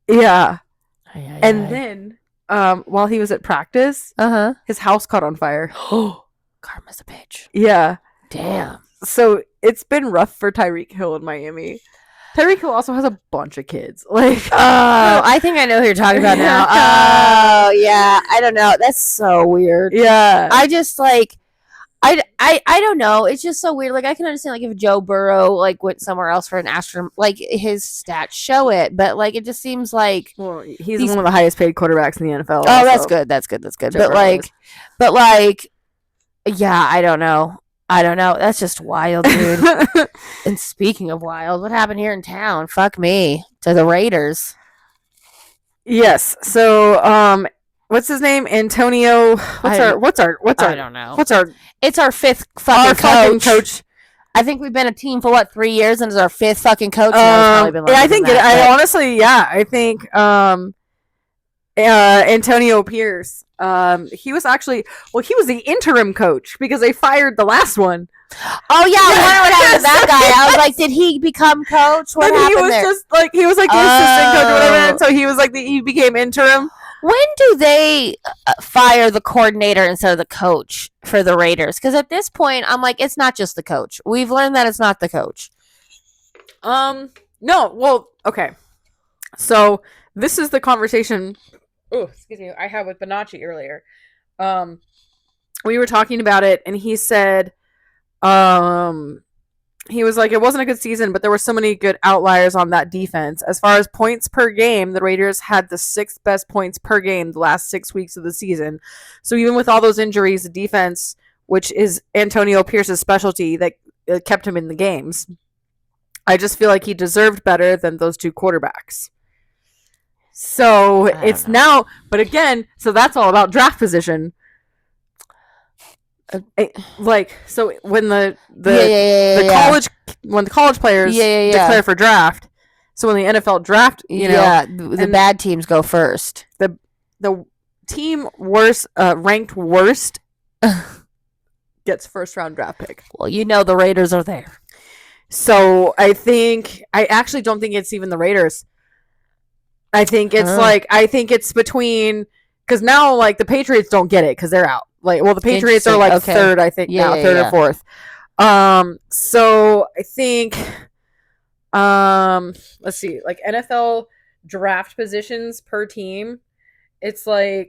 Yeah. And then while he was at practice, his house caught on fire. Karma's a bitch. Yeah. Damn. So it's been rough for Tyreek Hill in Miami. Tyreek Hill also has a bunch of kids. Like, I think I know who you're talking about now. Oh, yeah. I don't know. That's so weird. Yeah. I just like, I don't know. It's just so weird. Like, I can understand like if Joe Burrow like went somewhere else for an like his stats show it, but like it just seems like he's one of the highest paid quarterbacks in the NFL. Oh, also. That's good. Joe but like, yeah, I don't know. That's just wild, dude. And speaking of wild, what happened here in town? Fuck me. To the Raiders. Yes. So, what's his name? Antonio. What's our? I don't know. It's our 5th fucking coach. I think we've been a team for 3 years, and it's our 5th fucking coach. I think. I honestly, yeah. I think. Antonio Pierce. He was the interim coach because they fired the last one. Oh yeah, I wonder what happened to that guy. I was like, did he become coach? What happened he was there? he was like the assistant coach or whatever, and so he was like he became interim. When do they fire the coordinator instead of the coach for the Raiders? Because at this point, I'm like, it's not just the coach. We've learned that it's not the coach. No. Well, okay. So this is the conversation. Oh, excuse me. I had with Bonacci earlier. We were talking about it, and he said, he was like, it wasn't a good season, but there were so many good outliers on that defense. As far as points per game, the Raiders had the 6th best points per game the last 6 weeks of the season. So even with all those injuries, the defense, which is Antonio Pierce's specialty, that kept him in the games. I just feel like he deserved better than those 2 quarterbacks. So it's now, but again, so that's all about draft position. So when the college when the college players declare for draft, so when the NFL draft, the bad teams go first. The team ranked worst gets first round draft pick. Well, the Raiders are there. So I actually don't think it's even the Raiders. I think it's I think it's between, because now the Patriots don't get it because they're out. The Patriots are third, I think now, third or fourth. So I think, let's see, NFL draft positions per team. It's I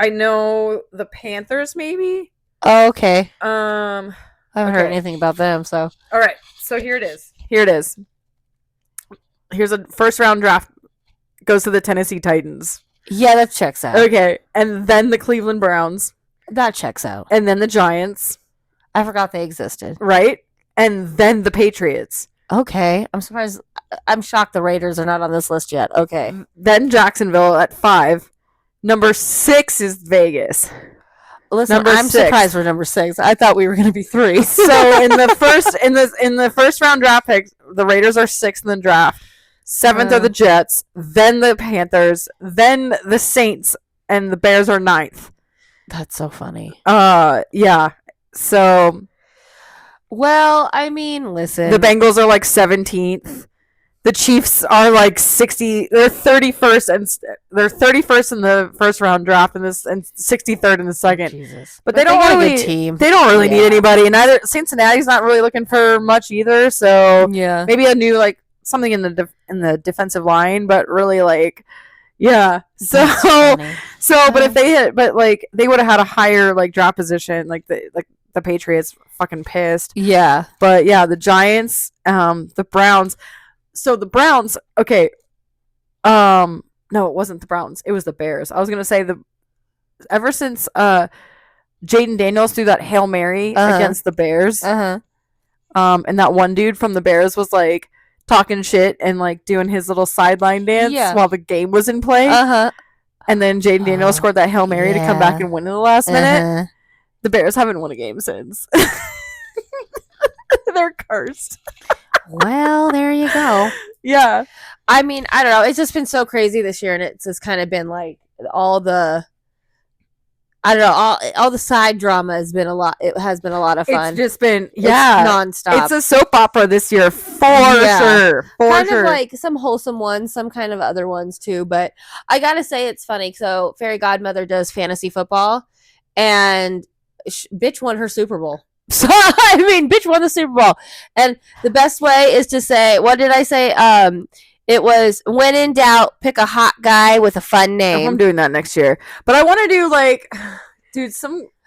know the Panthers maybe. Oh, okay. I haven't heard anything about them. So all right, so here it is. Here's a first round draft. Goes to the Tennessee Titans. Yeah, that checks out. Okay, and then the Cleveland Browns. That checks out. And then the Giants. I forgot they existed. Right? And then the Patriots. Okay. I'm surprised. I'm shocked the Raiders are not on this list yet. Okay. Then Jacksonville at 5. Number 6 is Vegas. Listen, I'm surprised we're number 6. I thought we were going to be 3. So in the first round draft picks, the Raiders are 6th in the draft. 7th are the Jets, then the Panthers, then the Saints, and the Bears are 9th. That's so funny. Yeah. So, well, I mean, listen. The Bengals are 17th. The Chiefs are 60. They're 31st, and they're 31st in the first round draft, and 63rd in the second. Jesus. But they don't really need anybody. And Cincinnati's not really looking for much either. So yeah, maybe a new something in the defensive line, but really yeah. So but if they they would have had a higher draft position, the Patriots fucking pissed. Yeah. But yeah, the Giants, the Browns. So the Browns, okay. No, it wasn't the Browns. It was the Bears. I was gonna say ever since Jaden Daniels threw that Hail Mary against the Bears. And that one dude from the Bears was talking shit and doing his little sideline dance while the game was in play. And then Jaden Daniels scored that Hail Mary to come back and win in the last minute. The Bears haven't won a game since. They're cursed. Well, there you go. Yeah. I mean, I don't know. It's just been so crazy this year, and it's just kind of been all the side drama has been a lot. It has been a lot of fun. It's just been, nonstop. It's a soap opera this year for sure. Kind of some wholesome ones, some kind of other ones too. But I gotta say, it's funny. So Fairy Godmother does fantasy football, and bitch won her Super Bowl. So I mean, bitch won the Super Bowl, and the best way is to say, what did I say? It was, when in doubt, pick a hot guy with a fun name. I'm doing that next year, but I want to do dude,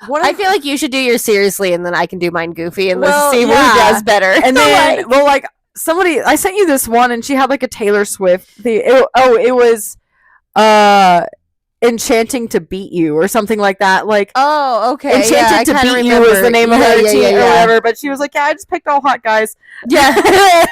I feel like you should do yours seriously, and then I can do mine goofy, and let's see who does better. And then, somebody, I sent you this one, and she had a Taylor Swift. It was, Enchanting to Beat You or something like that. Oh, okay. Enchanted to Beat You was the name of her team or whatever. But she was I just picked all hot guys. Yeah.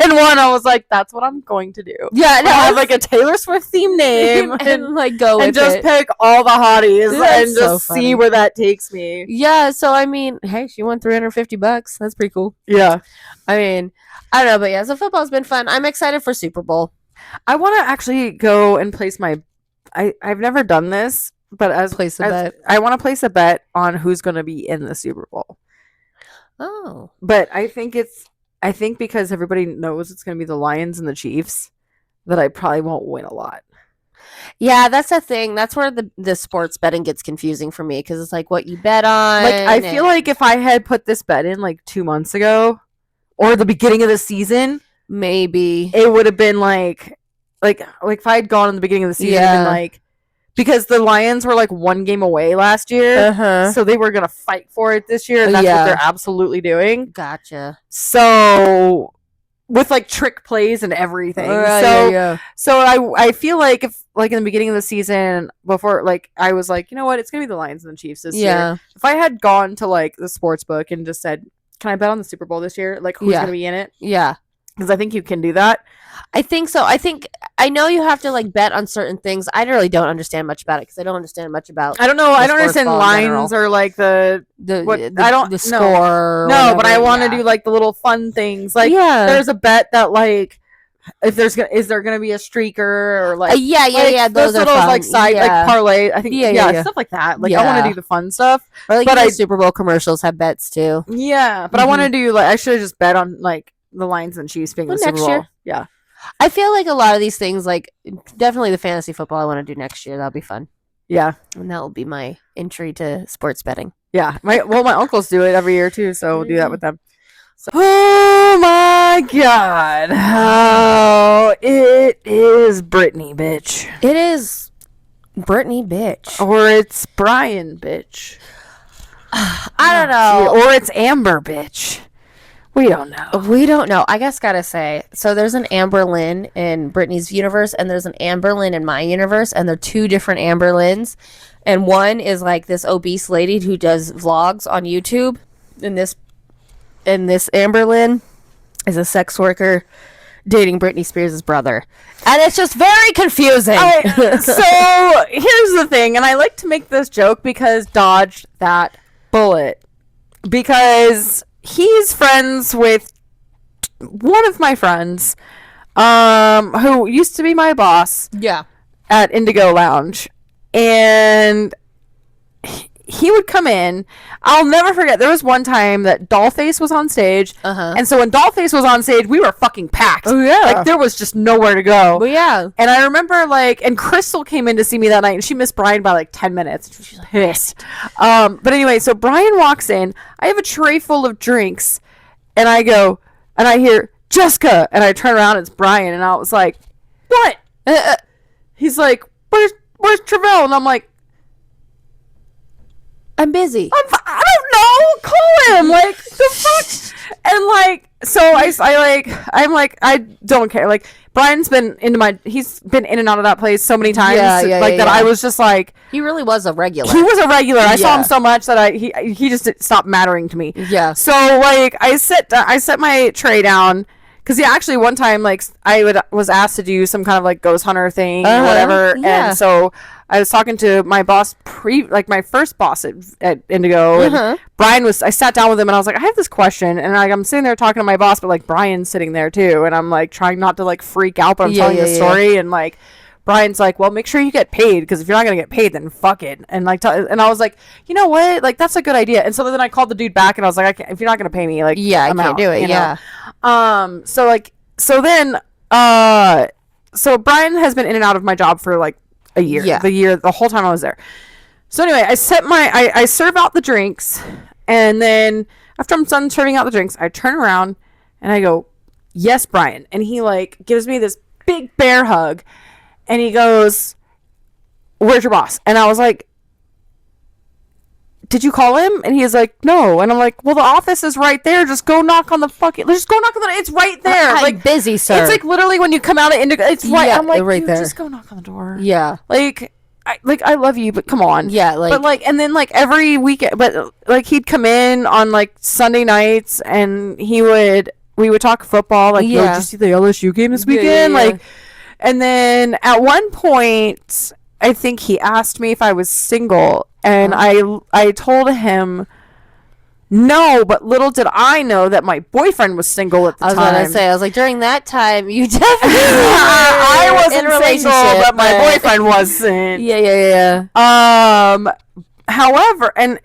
And one, I was that's what I'm going to do. Yeah. No, I have a Taylor Swift theme name and go with and just pick all the hotties and just see where that takes me. Yeah. So I mean, hey, she won $350. That's pretty cool. Yeah. I mean, I don't know, but yeah. So football's been fun. I'm excited for Super Bowl. I want to actually go and place my. I've never done this, but Place a bet. I want to place a bet on who's going to be in the Super Bowl. Oh. But I think because everybody knows it's going to be the Lions and the Chiefs, that I probably won't win a lot. Yeah, that's the thing. That's where the sports betting gets confusing for me, because it's like what you bet on. Like, I feel like if I had put this bet in like 2 months ago, or the beginning of the season, maybe it would have been like if I had gone in the beginning of the season, and like, because the Lions were like 1 game away last year, so they were gonna fight for it this year, and that's what they're absolutely doing. Gotcha. So with like trick plays and everything. So I feel like if like in the beginning of the season, before, like, I was like, you know what, it's gonna be the Lions and the Chiefs this year. If I had gone to like the sports book and just said, can I bet on the Super Bowl this year? Like, who's gonna be in it? Yeah. Because I think you can do that. I think so. I know you have to like bet on certain things. I really don't understand much about it, because I don't understand much about. I don't know. I don't understand lines or like the score. No, but I want to do like the little fun things. Like, there's a bet that like, if is there gonna be a streaker, or like those little fun. Like side like parlay. I think stuff like that. Like, I want to do the fun stuff. Or like Super Bowl commercials have bets too. Yeah, but I want to do like, I should have just bet on like the Lions and Chiefs being the Super Bowl. Year. Yeah. I feel like a lot of these things, like definitely the fantasy football I want to do next year. That'll be fun. Yeah. And that will be my entry to sports betting. Yeah. My uncles do it every year too, so we'll do that with them. So, oh my God. Oh, it is Britney, bitch. It is Britney, bitch. Or it's Brian, bitch. I don't know. Or it's Amber, bitch. We don't know. I guess gotta say, so there's an Amber Lynn in Britney's universe, and there's an Amber Lynn in my universe, and they're 2 different Amber Lynns. And one is like this obese lady who does vlogs on YouTube, and this Amber Lynn is a sex worker dating Britney Spears' brother. And it's just very confusing. So here's the thing, and I like to make this joke because dodge that bullet. Because he's friends with one of my friends, who used to be my boss. Yeah. At Indigo Lounge, and he would come in. I'll never forget. There was one time that Dollface was on stage, and so when Dollface was on stage, we were fucking packed. Oh yeah, like there was just nowhere to go. Well, yeah. And I remember and Crystal came in to see me that night, and she missed Brian by like 10 minutes. She was pissed. But anyway, so Brian walks in. I have a tray full of drinks, and I go, and I hear Jessica, and I turn around, it's Brian, and I was like, what? He's like, where's Travell? And I'm like, I'm busy. I don't know. Call him. Like, the fuck? And like, so I'm like, I don't care. Like, Brian's been he's been in and out of that place so many times. I was just like, he really was a regular. He was a regular. I saw him so much that he just stopped mattering to me. Yeah. So like, I set my tray down. Because actually one time, like, I was asked to do some kind of like ghost hunter thing or whatever, and so I was talking to my boss my first boss at Indigo, and I sat down with him and I was like, I have this question, and like I'm sitting there talking to my boss, but like Brian's sitting there too, and I'm like trying not to like freak out, but I'm telling the story, and like Brian's like, well, make sure you get paid, because if you're not gonna get paid, then fuck it. And like, and I was like, you know what, like that's a good idea. And so then I called the dude back, and I was like, if you're not gonna pay me, like, I can't do it. Yeah. So Brian has been in and out of my job for like a year. Yeah. The whole time I was there. So anyway, I serve out the drinks, and then after I'm done serving out the drinks, I turn around and I go, yes, Brian. And he like gives me this big bear hug. And he goes, where's your boss? And I was like, did you call him? And he's like, no. And I'm like, well, the office is right there. Just go knock on the just go knock on the it's right there. I'm like busy, sir. It's like literally when you come out of Indigo, it's right. Yeah, I'm like, right there. Just go knock on the door. Yeah. Like, I love you, but come on. Yeah. Like, but like, and then like every weekend, but like he'd come in on like Sunday nights, and we would talk football. Like, yo, did you see the LSU game this weekend? Yeah. Like. And then at one point, I think he asked me if I was single, and I told him no, but little did I know that my boyfriend was single at the time. I was going to say, I was like, during that time, you definitely I wasn't relationship, but my boyfriend wasn't. Yeah. However, and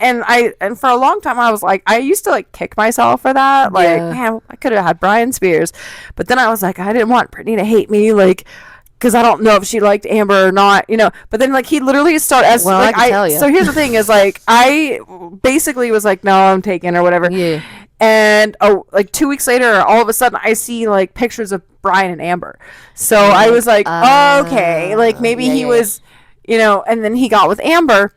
for a long time I was like, I used to like kick myself for that. Like, man, I could have had Britney Spears, but then I was like, I didn't want Britney to hate me, like, because I don't know if she liked Amber or not, you know. But then like he literally started as well, like I can tell you. So here's the thing is like I basically was like, no, I'm taken or whatever. Yeah. And like 2 weeks later, all of a sudden, I see like pictures of Brian and Amber. So I was like, okay, like maybe he was, you know. And then he got with Amber,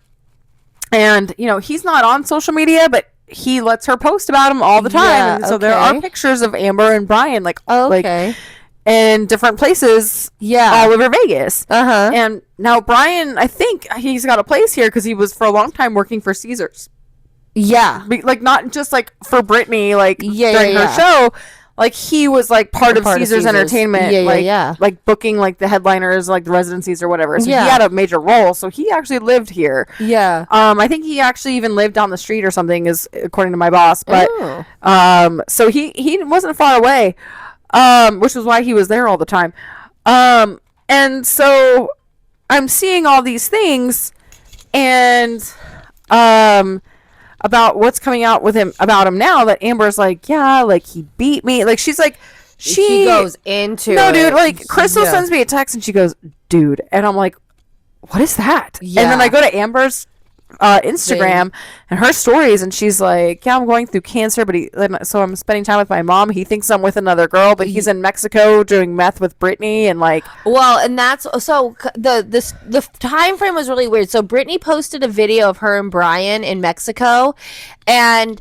and you know he's not on social media, but he lets her post about him all the time. Yeah, and so there are pictures of Amber and Brian, like like in different places, all over Vegas. And now Brian, I think he's got a place here because he was for a long time working for Caesars. Yeah, like not just like for Britney, like during her show, like he was like part of Caesars Entertainment, like booking like the headliners, like the residencies or whatever. So he had a major role. So he actually lived here. I think he actually even lived down the street or something, is according to my boss. But so he wasn't far away, which was why he was there all the time. And so I'm seeing all these things, and about what's coming out with him about him now, that Amber's like, yeah, like he beat me. Like she's like, she goes into dude. Like Crystal sends me a text and she goes, dude, and I'm like, what is that? And then I go to Amber's Instagram and her stories, and she's like, yeah, I'm going through cancer, but so I'm spending time with my mom. He thinks I'm with another girl, but he's in Mexico doing meth with Britney, and like, well, and that's so the time frame was really weird. So Britney posted a video of her and Brian in Mexico, and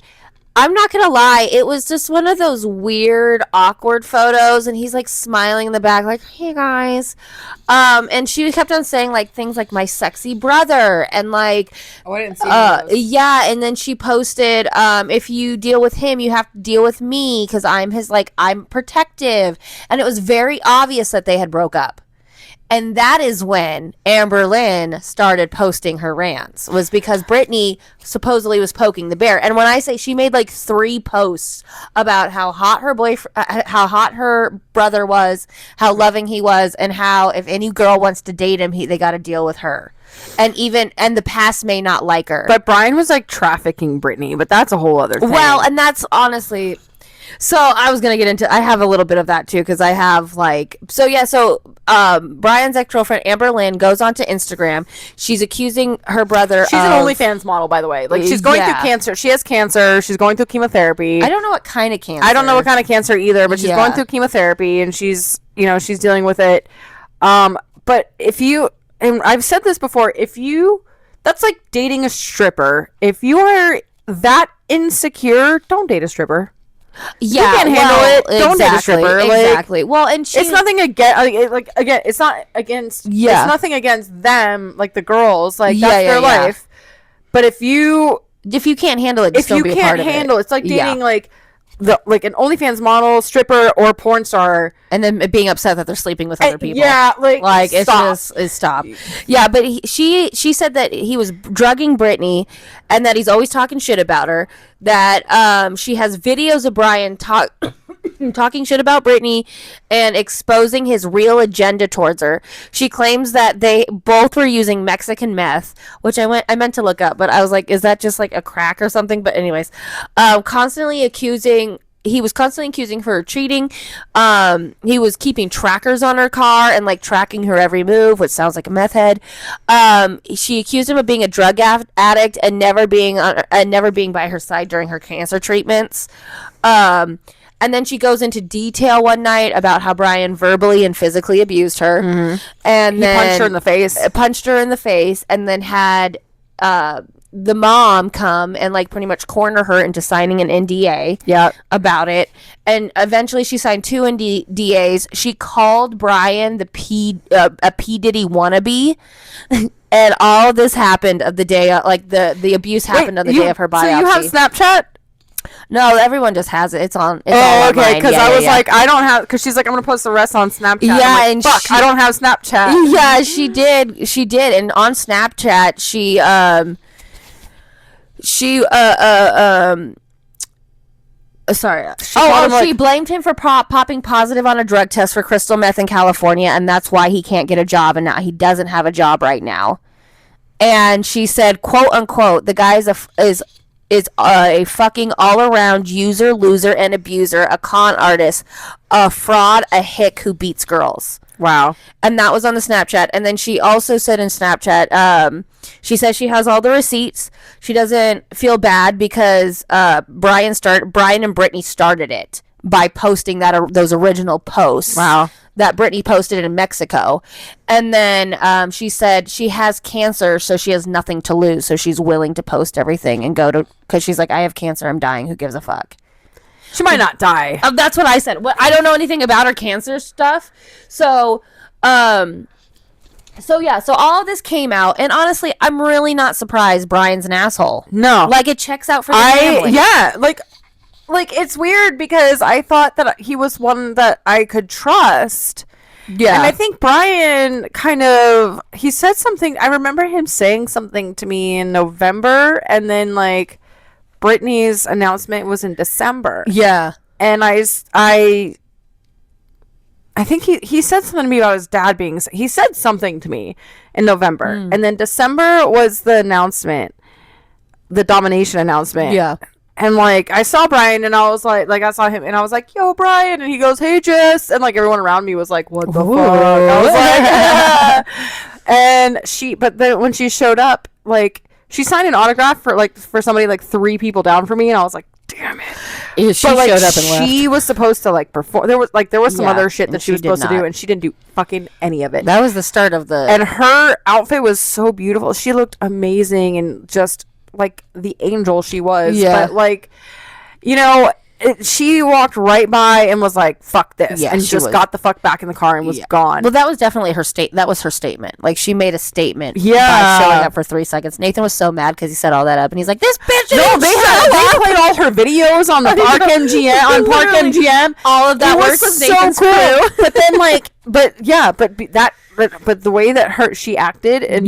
I'm not gonna lie, it was just one of those weird, awkward photos, and he's like smiling in the back, like, hey guys. And she kept on saying like things like my sexy brother, and like, I didn't see those. And then she posted, if you deal with him, you have to deal with me because I'm his, like, I'm protective. And it was very obvious that they had broke up. And that is when Amber Lynn started posting her rants, was because Britney supposedly was poking the bear. And when I say she made like 3 posts about how hot her how hot her brother was, how loving he was, and how if any girl wants to date him, they got to deal with her. And the past may not like her. But Brian was like trafficking Britney, but that's a whole other thing. Well, and that's honestly. So I was going to get into, I have a little bit of that too, because I have like, Brian's ex-girlfriend, Amber Lynn, goes onto Instagram. She's accusing her brother. She's an OnlyFans model, by the way. Like, she's going through cancer. She has cancer. She's going through chemotherapy. I don't know what kind of cancer. I don't know what kind of cancer either, but she's going through chemotherapy, and she's dealing with it. But and I've said this before, that's like dating a stripper. If you are that insecure, don't date a stripper. Yeah, you can't handle it. Don't date a stripper. Exactly. Well, and it's nothing against. Like again, it's not against. Yeah, it's nothing against them. Like the girls, like that's their life. But if you can't handle it, just don't be a part of it. It's like dating like an OnlyFans model, stripper, or porn star, and then being upset that they're sleeping with other people. Yeah, like it's stop. Yeah, but she said that he was drugging Britney, and that he's always talking shit about her. That she has videos of Brian talking shit about Britney and exposing his real agenda towards her. She claims that they both were using Mexican meth, which I meant to look up, but I was like, is that just like a crack or something? But anyways, he was constantly accusing her of cheating. He was keeping trackers on her car and like tracking her every move, which sounds like a meth head. She accused him of being a drug addict and never being by her side during her cancer treatments. And then she goes into detail one night about how Brian verbally and physically abused her. Mm-hmm. And then punched her in the face. And then had the mom come and like pretty much corner her into signing an NDA about it. And eventually she signed 2 NDAs. She called Brian a P. Diddy wannabe. And all of this happened of the day, like the abuse happened on the day of her biopsy. So you have Snapchat? No, everyone just has it. It's on. Oh, okay. Because I was like, I don't have. Because she's like, I'm gonna post the rest on Snapchat. Yeah, like, and fuck, I don't have Snapchat. Yeah, she did. And on Snapchat, Sorry. She blamed him for popping positive on a drug test for crystal meth in California, and that's why he can't get a job, and now he doesn't have a job right now. And she said, quote unquote, the guy is a fucking all around user, loser, and abuser, a con artist, a fraud, a hick who beats girls. Wow. And that was on the Snapchat. And then she also said in Snapchat, she says she has all the receipts. She doesn't feel bad because Brian and Britney started it by posting those original posts. Wow. That Britney posted in Mexico. And then she said she has cancer, so she has nothing to lose. So she's willing to post everything and because she's like, I have cancer, I'm dying. Who gives a fuck? She might not die. That's what I said. I don't know anything about her cancer stuff. So, so all of this came out, and honestly, I'm really not surprised Brian's an asshole. No. Like, it checks out for the family. Yeah, like it's weird because I thought that he was one that I could trust. Yeah. And I think Brian he said something. I remember him saying something to me in November, and then, like, Britney's announcement was in December. Yeah. And I think he said something to me about his dad he said something to me in November. And then December was the announcement, the domination announcement. Yeah. And, like, I saw Brian, and I was like, I saw him, and I was like, yo, Brian. And he goes, hey, Jess. And, like, everyone around me was like, what the fuck? I was like, and but then when she showed up, like, she signed an autograph for somebody, like, 3 people down from me, and I was like, damn it. She showed up and left. She was supposed to, like, perform. There was some other shit that she was supposed to do, and she didn't do fucking any of it. That was the start of the... And her outfit was so beautiful. She looked amazing and just... like the angel she was. Yeah. But, like, you know, she walked right by and was like, fuck this. Yeah, and just got the fuck back in the car and was gone. Well, that was definitely that was her statement. Like, she made a statement by showing up for 3 seconds. Nathan was so mad because he set all that up, and he's like, this bitch they played all her videos on the Park MGM, on Park MGM. All of that work was Nathan's crew. But then, like, but the way that she acted in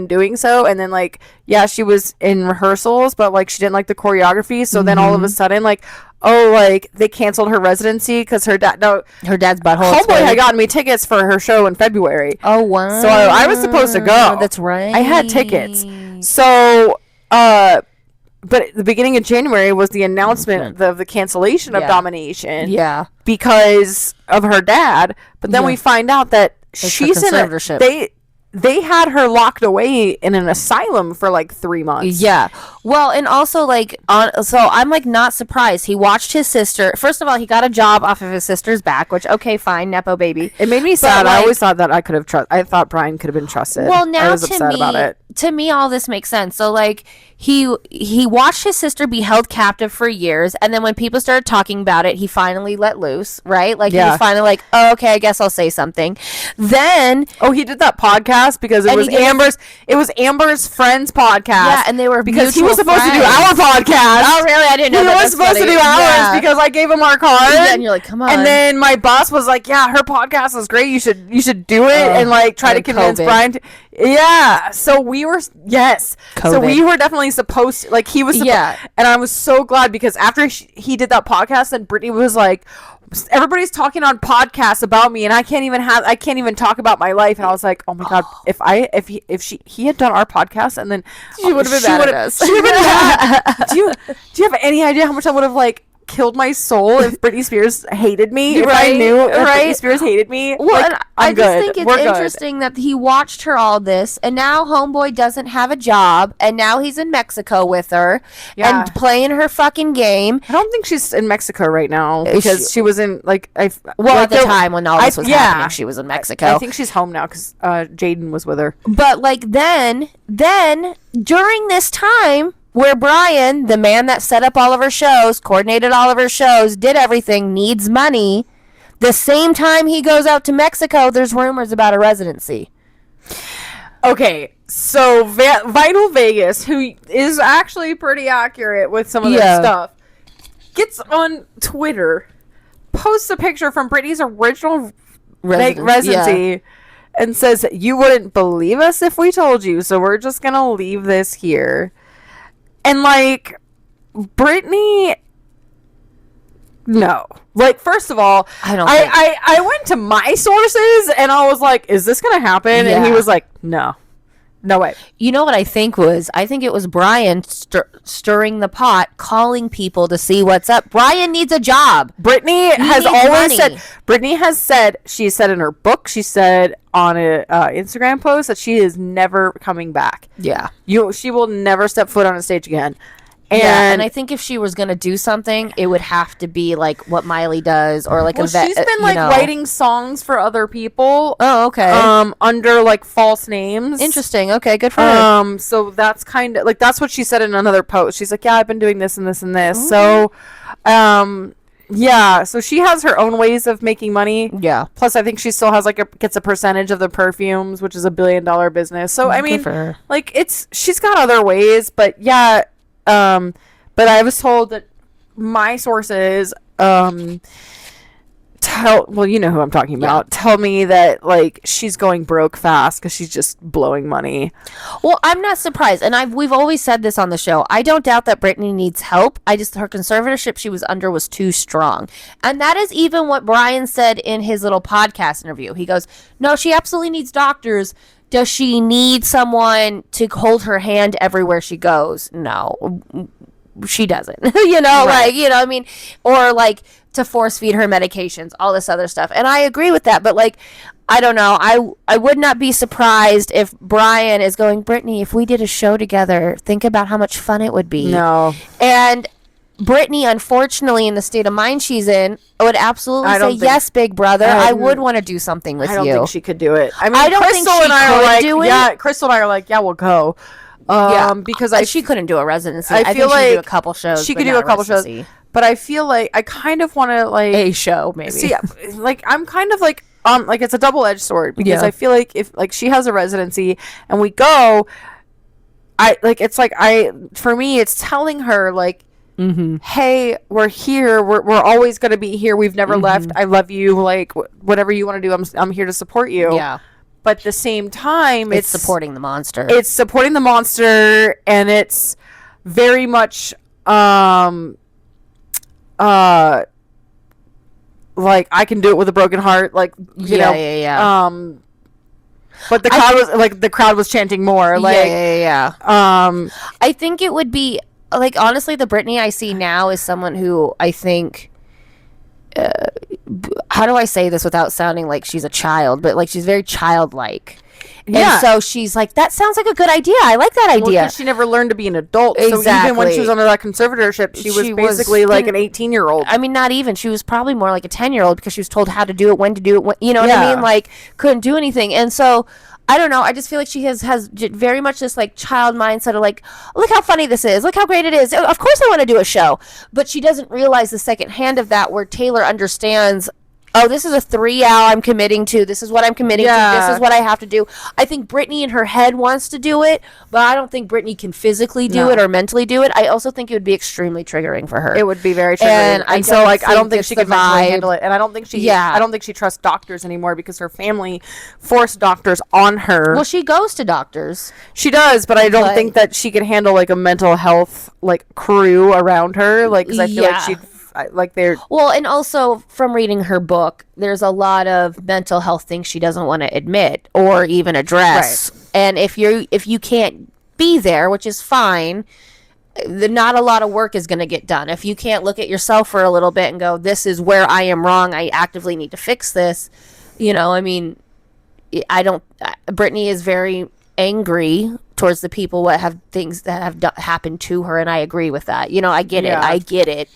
doing so, and then, like, she was in rehearsals, but, like, she didn't like the choreography, so then all of a sudden, like, like, they canceled her residency because her dad's butthole. Homeboy had gotten me tickets for her show in February. Oh, wow. So I was supposed to go. That's right. I had tickets. So, but at the beginning of January was the announcement of the cancellation of domination. Yeah. Because of her dad. But then we find out that she's in they had her locked away in an asylum for like 3 months. Yeah. Well, and also, like, so I'm, like, not surprised. He watched his sister. First of all, he got a job off of his sister's back, which, okay, fine, Nepo baby. It made me sad. Like, I always thought that I could have I thought Brian could have been trusted. Well, now I was upset about it. To me, all this makes sense. So, like, he watched his sister be held captive for years, and then when people started talking about it, he finally let loose, right? Like, he was finally like, oh, okay, I guess I'll say something. Then... Oh, he did that podcast because it was Amber's friend's podcast. Yeah, and they were because he was supposed to do our podcast. Oh, really? I didn't know that. He was supposed to do ours because I gave him our card. Yeah, and you're like, come on. And then my boss was like, yeah, her podcast is great. You should do it and, like, try to convince Brian to... Yeah, so we were COVID. So we were definitely supposed to, like, he was and I was so glad because after he did that podcast, and Britney was like, everybody's talking on podcasts about me, and I can't even talk about my life. And I was like, oh my god, if he had done our podcast, and then she would have been mad at us. She would have been mad. Do you have any idea how much I would have, like, killed my soul if Britney Spears hated me? If I knew Britney Spears hated me. Well, like, and I just think it's interesting that he watched her all this, and now homeboy doesn't have a job, and now he's in Mexico with her and playing her fucking game. I don't think she's in Mexico right now because she was in, like, at the time when all this was happening, she was in Mexico. I think she's home now because Jaden was with her. But, like, then during this time, where Brian, the man that set up all of her shows, coordinated all of her shows, did everything, needs money, the same time he goes out to Mexico, there's rumors about a residency. Okay, so Vital Vegas, who is actually pretty accurate with some of this stuff, gets on Twitter, posts a picture from Britney's original residency, and says, you wouldn't believe us if we told you, so we're just going to leave this here. And, like, Britney No. Like, first of all, I went to my sources and I was like, is this gonna happen? And he was like, no way. You know what I think was? I think it was Brian stirring the pot, calling people to see what's up. Brian needs a job. Brittany has always said. Brittany has said. She said in her book. She said on a Instagram post that she is never coming back. Yeah. She will never step foot on a stage again. And I think if she was gonna do something, it would have to be like what Miley does, or like she's been like writing songs for other people. Oh, okay. Under like false names. Interesting. Okay, good for her. So that's kind of like that's what she said in another post. She's like, yeah, I've been doing this and this and this. So, yeah. So she has her own ways of making money. Yeah. Plus, I think she still has gets a percentage of the perfumes, which is $1 billion business. So I mean, like she's got other ways, but yeah. But I was told that my sources, you know who I'm talking about, tell me that like she's going broke fast because she's just blowing money. Well, I'm not surprised, and we've always said this on the show. I don't doubt that Britney needs help. Her conservatorship she was under was too strong, and that is even what Brian said in his little podcast interview. He goes, "No, she absolutely needs doctors." Does she need someone to hold her hand everywhere she goes? No, she doesn't. I mean, or like to force feed her medications, all this other stuff. And I agree with that, but like, I don't know. I would not be surprised if Brian is going, Britney, if we did a show together, think about how much fun it would be. No. And Britney, unfortunately, in the state of mind she's in, would absolutely say, yes, big brother, I would want to do something with you. I don't think she could do it. I mean, I don't think she could do it. Yeah, Crystal and I are like, yeah, we'll go. Because she couldn't do a residency. I feel like she could do a couple shows. She could do a couple shows. But I feel like I kind of want to like a show maybe. See, like I'm kind of like it's a double-edged sword because I feel like if like she has a residency and we go, for me it's telling her like, hey, we're here. We're always going to be here. We've never left. I love you. Like whatever you want to do, I'm here to support you. Yeah. But at the same time, it's supporting the monster. It's supporting the monster, and it's very much like I can do it with a broken heart. Like you know. But the crowd was chanting more. Like I think it would be. Like, honestly, the Britney I see now is someone who I think, how do I say this without sounding like she's a child, but like she's very childlike. Yeah. And so she's like, that sounds like a good idea. I like that idea. Well, she never learned to be an adult. Exactly. So even when she was under that conservatorship, she was basically like an 18-year-old. I mean, not even. She was probably more like a 10-year-old because she was told how to do it, when to do it. You know what I mean? Like, couldn't do anything. And so I don't know. I just feel like she has very much this like child mindset of like, look how funny this is. Look how great it is. Of course I want to do a show. But she doesn't realize the second hand of that where Taylor understands, oh, this is a 3 hour I'm committing to. This is what I'm committing to. This is what I have to do. I think Britney in her head wants to do it, but I don't think Britney can physically do it or mentally do it. I also think it would be extremely triggering for her. It would be very triggering. And so like I don't think she could mentally handle it. And I don't think she trusts doctors anymore because her family forced doctors on her. Well, she goes to doctors. She does, but I don't think that she can handle like a mental health like crew around her. Like, because I feel like she'd well, and also from reading her book, there's a lot of mental health things she doesn't want to admit or even address. Right. And if you can't be there, which is fine, not a lot of work is going to get done. If you can't look at yourself for a little bit and go, this is where I am wrong, I actively need to fix this. You know, I mean, Britney is very angry towards the people what have things that have happened to her, and I agree with that. You know, I get it.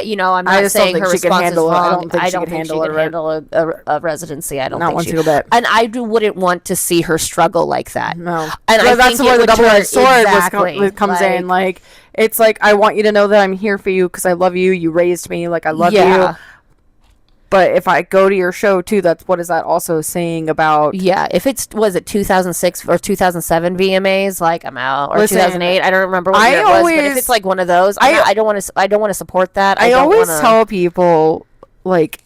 You know, I'm not saying her response is wrong. I don't think she can handle a residency. I don't think she could. And I wouldn't want to see her struggle like that. No. And that's where the double-edged sword comes in. Like, it's like, I want you to know that I'm here for you because I love you. You raised me. Like, I love you. But if I go to your show too, what is that also saying about? Yeah, if was it 2006 or 2007 VMAs, like I'm out, or 2008, I don't remember what year it was. But if it's like one of those, I don't want to support that. I always tell people like,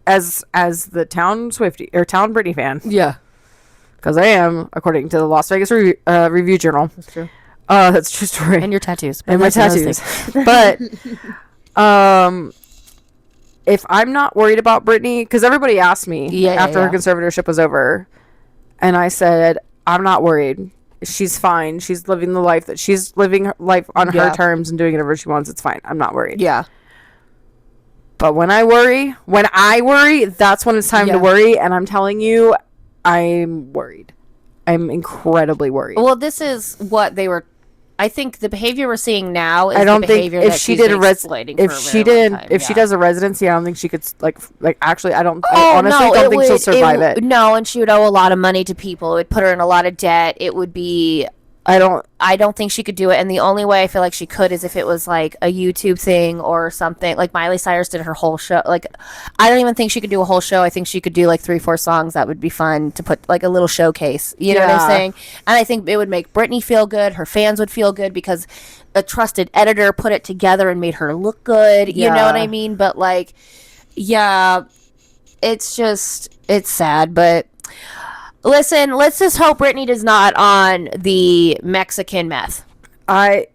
as the town Swiftie or town Britney fan, because I am, according to the Las Vegas Review Journal. That's true. That's a true story. And your tattoos. And my tattoos. But if I'm not worried about Britney, because everybody asked me after her conservatorship was over, and I said, I'm not worried. She's fine. She's living the life that she's living her life on her terms and doing whatever she wants. It's fine. I'm not worried. Yeah. But when I worry, that's when it's time to worry. And I'm telling you, I'm worried. I'm incredibly worried. Well, this is what they were. I think the behavior we're seeing now is I don't the behavior think if that she she's did she does a residency, I don't think she could like actually I honestly don't think she'll survive it. No, and she would owe a lot of money to people. It would put her in a lot of debt. It would be I don't think she could do it, and the only way I feel like she could is if it was like a YouTube thing or something. Like Miley Cyrus did her whole show. Like I don't even think she could do a whole show. I think she could do like 3-4 songs. That would be fun to put like a little showcase. You know what I'm saying? And I think it would make Britney feel good. Her fans would feel good because a trusted editor put it together and made her look good. You know what I mean? But like, it's sad, but. Listen, let's just hope Britney is not on the Mexican meth. I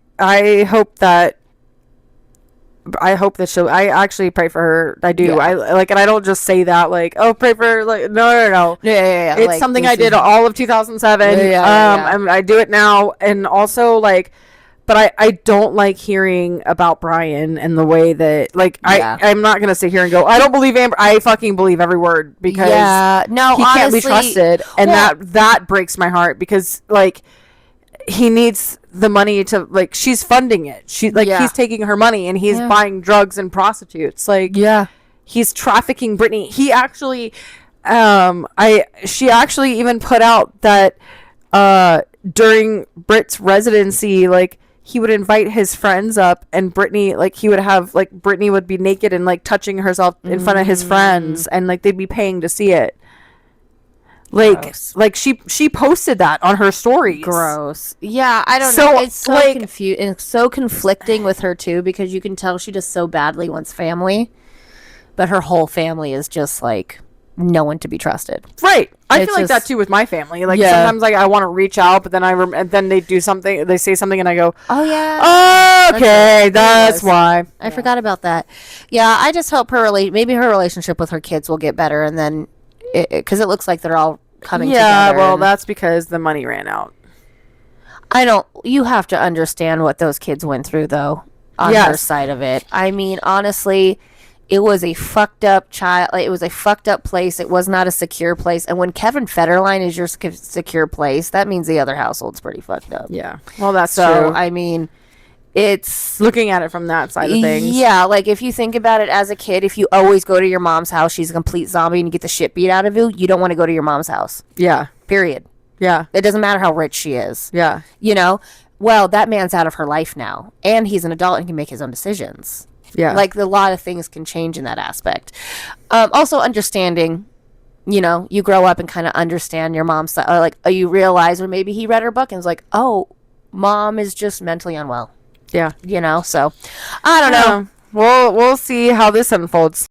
hope that she'll. I actually pray for her. I do. Yeah. I like, and I don't just say that like, oh, pray for her. Like, no. Yeah. It's like, something I did all of 2007. I do it now, and also like. But I don't like hearing about Brian and the way that, like, I'm not going to sit here and go, I don't believe Amber. I fucking believe every word because he can't be trusted. And that breaks my heart because, like, he needs the money to, like, she's funding it. He's taking her money and he's buying drugs and prostitutes. Like, he's trafficking Britney. He actually, she actually even put out that during Brit's residency, like, he would invite his friends up and Britney, like he would have like Britney would be naked and like touching herself in front of his friends and like they'd be paying to see it. Like gross. Like she posted that on her stories. Gross. Yeah, I don't know. It's so like, confusing and so conflicting with her too because you can tell she just so badly wants family, but her whole family is just like no one to be trusted. Right. I feel like that too with my family. Like sometimes like I want to reach out, but then and then they do something, they say something and I go, oh yeah. Okay, that's why. I forgot about that. Yeah, I just hope maybe her relationship with her kids will get better and then because it looks like they're all coming together. Yeah, well, that's because the money ran out. You have to understand what those kids went through though on her side of it. I mean, honestly, it was a fucked up child. Like, it was a fucked up place. It was not a secure place. And when Kevin Federline is your secure place, that means the other household's pretty fucked up. Yeah. Well, that's true. I mean, it's looking at it from that side of things. Yeah. Like if you think about it as a kid, if you always go to your mom's house, she's a complete zombie and you get the shit beat out of you. You don't want to go to your mom's house. Yeah. Period. Yeah. It doesn't matter how rich she is. Yeah. You know, well, that man's out of her life now and he's an adult and can make his own decisions. Yeah. Like a lot of things can change in that aspect. Also understanding, you know, you grow up and kind of understand your mom's side. Or like you realize when maybe he read her book and was like, oh, mom is just mentally unwell. Yeah. You know, so I don't know. We'll see how this unfolds.